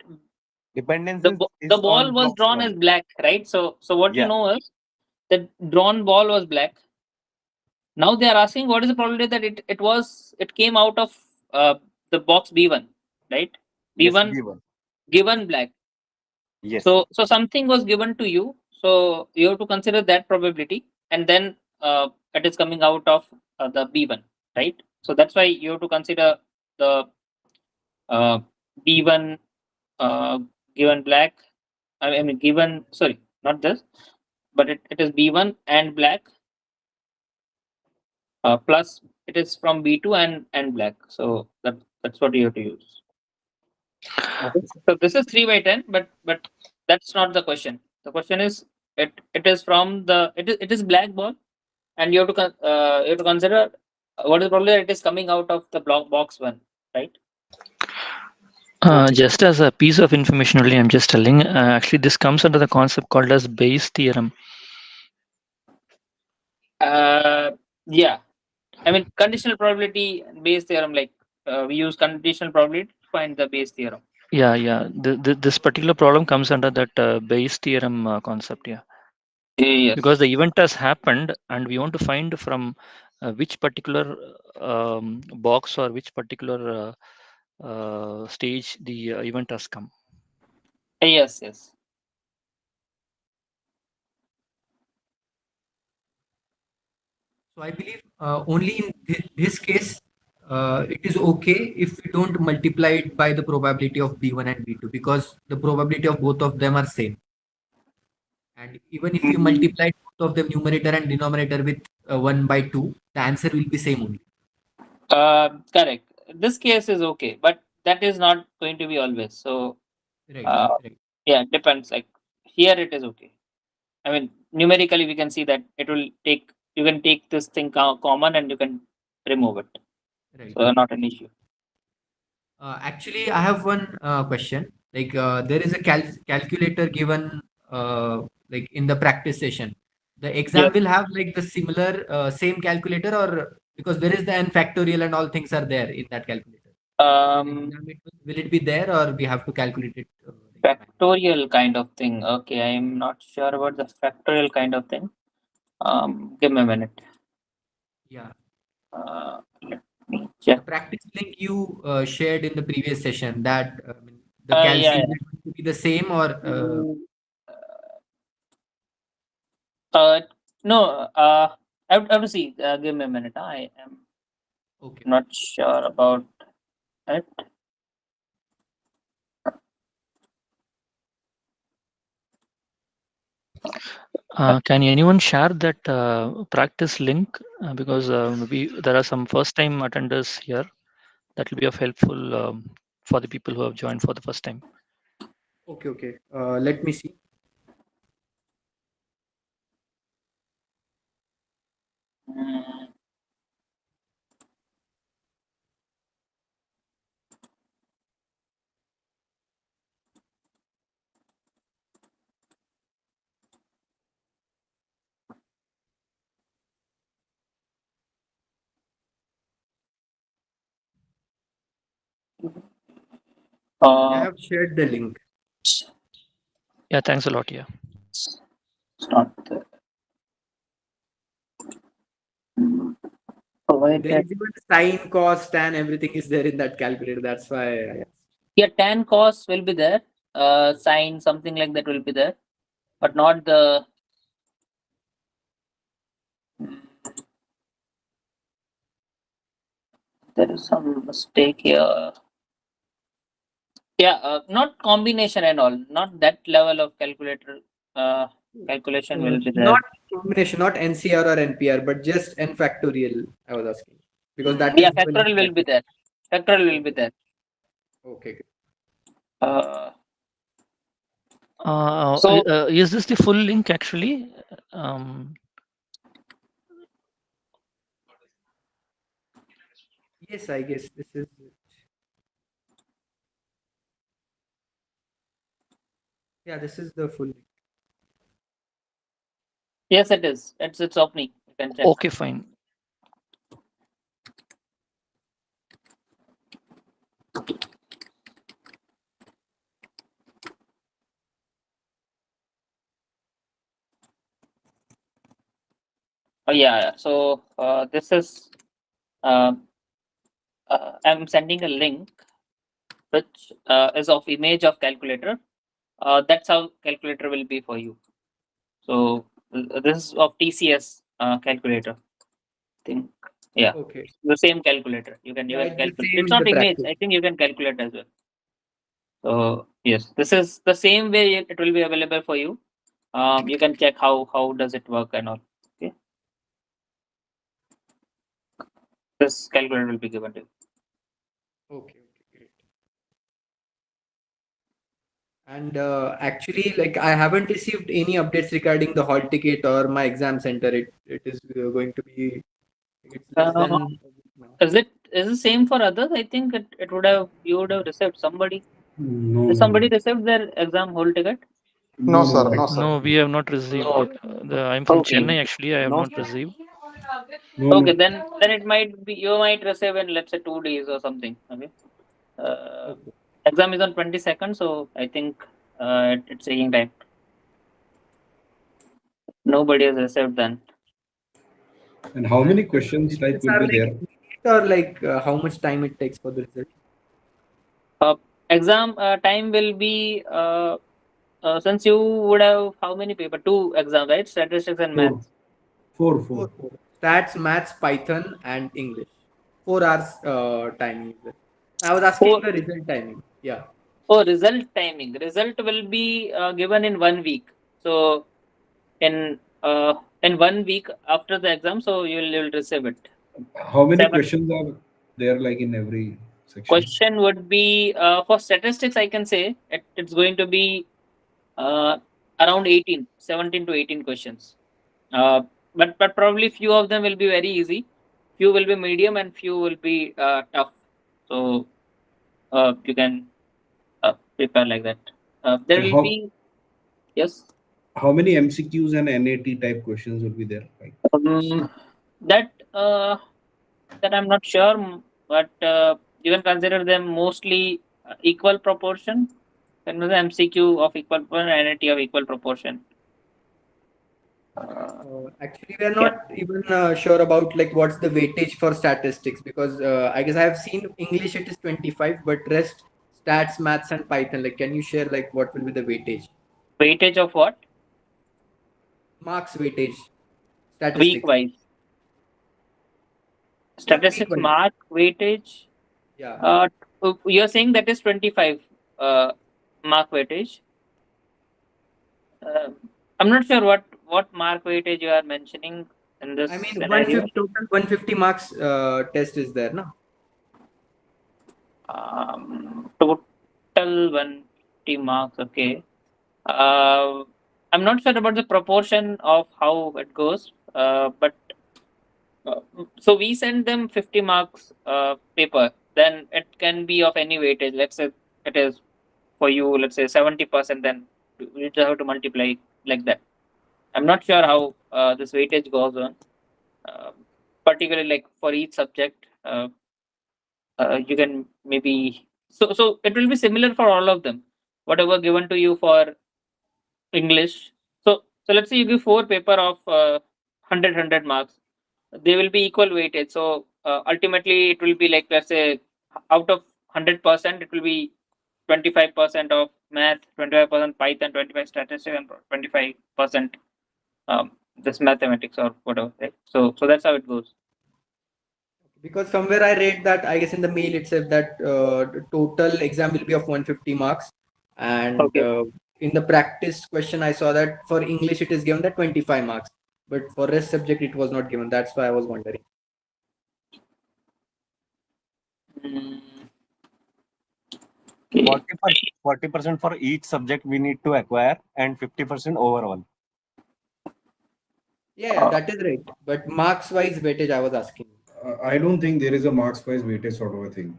F: Dependence
A: the
F: is
A: ball
F: on
A: was
F: box
A: drawn as
F: 1.
A: black, right? So what you
F: Yeah.
A: know is that drawn ball was black. Now they are asking what is the probability that it came out of the box B1, right?
F: Yes,
A: B1
F: B1.
A: given black.
F: Yes.
A: So something was given to you, so you have to consider that probability, and then it is coming out of the B1, right? So that's why you have to consider the B1 given black. I mean given, sorry, not this, but it is B1 and black, plus it is from B2 and black. So that's what you have to use. Okay. So this is 3 by 10, but that's not the question. The question is it is from the it is black ball, and you have to you have to consider what is probably that it is coming out of the block box 1, right?
D: Just as a piece of information only, I'm just telling. Actually, this comes under the concept called as Bayes theorem.
A: Yeah, I mean conditional probability Bayes theorem. Like we use conditional probability to find the Bayes theorem.
D: Yeah. This particular problem comes under that Bayes theorem concept. Yeah.
A: Yes.
D: Because the event has happened and we want to find from which particular box or which particular stage the event has come.
A: Yes.
E: So I believe only in this case, it is okay if we don't multiply it by the probability of B1 and B2 because the probability of both of them are same. And even if you multiply both of them numerator and denominator with 1 by 2, the answer will be same only.
A: Correct. This case is okay, but that is not going to be always. So
E: Right.
A: yeah, it depends. Like here it is okay. I mean numerically we can see that it will take. You can take this thing common and you can remove it.
E: Right.
A: So not an issue.
E: Actually, I have one question. Like there is a calculator given like in the practice session. The exam
A: Yes.
E: will have like the similar same calculator or because there is the n factorial and all things are there in that calculator. So in exam will it be there or we have to calculate it? Like
A: Factorial kind of thing. Okay, I am not sure about the factorial kind of thing. Give me a minute.
E: yeah.
A: Let me
E: The
A: check.
E: practice link you shared in the previous session that the
A: Yeah,
E: calci
A: yeah.
E: is going to be the same or
A: Uh, no. I have to see. Give me a minute. I am
E: okay.
A: not sure about it.
D: Can anyone share that practice link? Because maybe there are some first time attenders here. That will be of helpful for the people who have joined for the first time.
E: Okay. Let me see.
A: Mm,
E: I
A: Uh,
E: have shared the link.
D: Yeah, thanks a lot. Yeah.
A: it's not there.
E: There
A: Provided.
E: is even sine, cos, tan, everything is there in that calculator. That's why I asked.
A: Yeah, tan cos will be there. Sine something like that will be there, but not the. There is some mistake here. Yeah, not combination and all. Not that level of calculator calculation will be there.
E: Not combination, not NCR or NPR, but just n factorial. I was asking because that
A: Yeah,
E: is given in
A: factorial will be
E: calculator.
A: there. Factorial will be there.
E: Okay.
A: Uh,
D: So,
A: so
D: is this the full link actually? Um,
E: Yes, I guess this is. Yeah, this is the full link.
A: yes, it is. It's opening. You can check.
D: okay, fine.
A: Oh yeah. So this is. Uh, I'm sending a link which is of image of calculator. That's how calculator will be for you. So this is of TCS calculator. Think yeah,
E: Okay.
A: the same calculator. You can
E: Yeah, it's the
A: calculate.
E: same
A: It's
E: in the
A: not image.
E: practice.
A: I think you can calculate as well. So yes, this is the same way it will be available for you. You can check how does it work and all. Okay, this calculator will be given to you.
E: Okay, great. And actually, like I haven't received any updates regarding the hall ticket or my exam center. It is going to be. It's less than a week now.
A: Is it same for others? I think it would have you would have received somebody.
C: No,
A: Did
C: no,
A: somebody
C: no.
A: received their exam whole ticket?
G: No, sir. No, sir.
D: No, we have not received. I'm from
A: Okay.
D: Chennai actually. I have
F: No,
D: not
F: sir.
D: received.
C: No,
A: Okay,
C: no.
A: then it might be you might receive in, let's say, 2 days or something. Okay. Uh,
E: Okay.
A: Exam is on 22nd, so I think it's taking time. Nobody has received then.
C: And how many
E: And
C: questions like
E: results
C: will
E: are
C: be
E: like
C: there?
E: immediate or like how much time it takes for the result?
A: Uh, Exam time will be since you would have how many paper? Two exams, right? Statistics and
C: Four.
A: maths.
C: Four.
E: Four. Stats, maths, Python, and English. 4 hours timing. Is there. I was asking
A: Four.
E: the result timing. Yeah.
A: Oh, result timing. Result will be given in 1 week. So in 1 week after the exam, so you'll receive it.
C: How many
A: 7
C: questions are there like in every section?
A: question would be for statistics. I can say it's going to be uh, around 17 to 18 questions. Uh, but probably few of them will be very easy, few will be medium, and few will be tough. So you can prepare like that. There
C: And
A: will be, yes.
C: how many MCQs and NAT type questions will be there? Like
A: That that I'm not sure, but you can consider them mostly equal proportion. Then the MCQ of equal proportion, NAT of equal proportion. Uh,
E: Actually, we are
A: yeah.
E: not even sure about like what's the weightage for statistics because I guess I have seen English it is 25, but rest stats, maths, and Python. Like, can you share like what will be the weightage?
A: Weightage of what?
E: Marks weightage,
A: Week
E: statistics.
A: wise.
E: Yeah, week
A: Statistics
E: wise.
A: mark weightage.
E: Yeah.
A: Uh, you're saying that is 25 mark weightage. Uh, I'm not sure what mark weightage you are mentioning in this
E: I mean,
A: scenario.
E: 150 total 150 marks test is there, no?
A: Total 150 marks. Okay. Uh, I'm not sure about the proportion of how it goes. But so we send them 50 marks paper. Then it can be of any weightage. Let's say it is for you, let's say 70%. Then you just have to multiply like that. I'm not sure how this weightage goes on, uh, particularly like for each subject. You can maybe so it will be similar for all of them. Whatever given to you for English. So let's say you give four paper of 100 marks. They will be equal weightage. So ultimately, it will be like, let's say, out of 100%, it will be 25% of math, 25% Python, 25 statistics, and 25% this mathematics or whatever. Right? So that's how it goes.
E: Because somewhere I read that I guess in the mail itself that the total exam will be of 150 marks, and
A: Okay.
E: in the practice question I saw that for English it is given that 25 marks, but for rest subject it was not given. That's why I was wondering.
A: Mm, okay.
F: 40% for each subject we need to acquire and 50% overall.
E: Yeah,
A: Uh,
E: that is right. But marks wise weightage I was asking.
C: I don't think there is a marks wise weightage sort of a thing.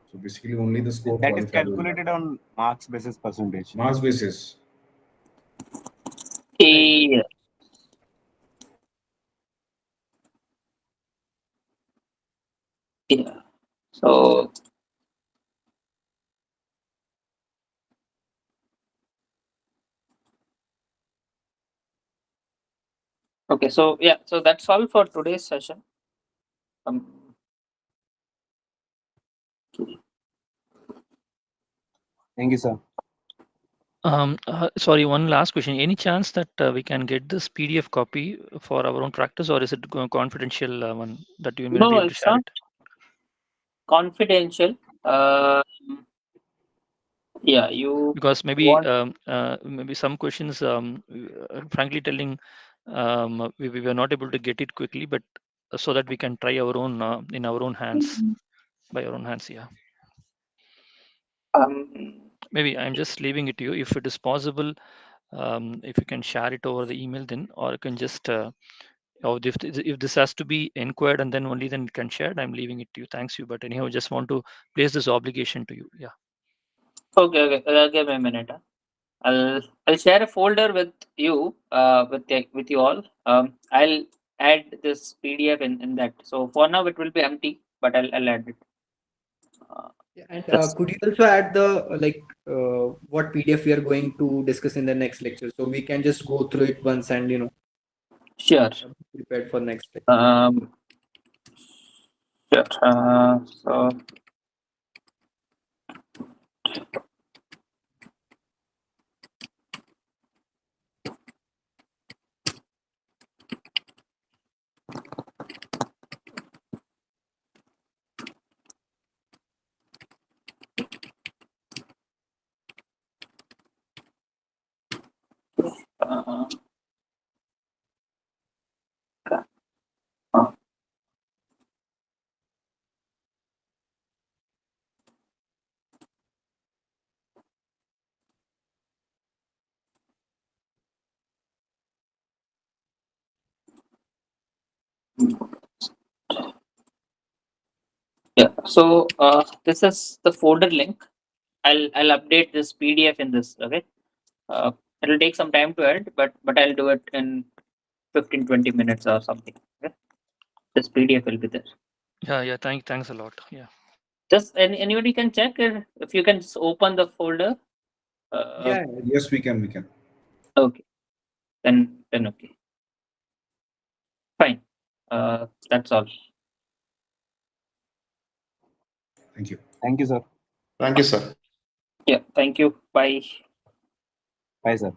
C: So basically, only the score
F: That is
C: qualifier will
F: calculated
C: matter.
F: on marks basis percentage.
C: Marks basis.
E: Right, right.
A: okay. Yeah. So okay. So yeah. So that's all for today's session. Um,
F: Thank you, sir.
D: Sorry, one last question. Any chance that we can get this PDF copy for our own practice, or is it confidential one that you may not be
A: no,
D: able to
A: it's
D: share
A: not
D: it?
A: confidential. Yeah, you
D: Because maybe
A: want.
D: maybe some questions, frankly telling, we were not able to get it quickly, but so that we can try our own in our own hands, by our own hands. Yeah.
A: Um,
D: Maybe I'm just leaving it to you. If it is possible, if you can share it over the email, then, or you can just, or if this has to be inquired and then only then it can share, I'm leaving it to you. Thanks you. But anyhow, just want to place this obligation to you. Yeah.
A: okay, give me a minute. I'll share a folder with you with you all. I'll add this PDF in that. So for now it will be empty, but I'll add it.
E: And
A: Yes.
E: could you also add the what PDF we are going to discuss in the next lecture, so we can just go through it once and
A: Sure.
E: be prepared for next lecture.
A: Sure. So uh, yeah. So this is the folder link. I'll update this PDF in this. Okay. It'll take some time to add, but I'll do it in 15-20 minutes or something. Okay. This PDF will be there.
D: Yeah. Thanks a lot. Yeah.
A: Just anybody can check if you can just open the folder.
E: Yeah.
G: Yes, we can. We can.
A: Okay. Then okay. Fine. That's all.
G: Thank you.
F: Thank you, sir.
H: Thank you, sir.
A: Yeah. Thank you. Bye.
F: Bye, sir.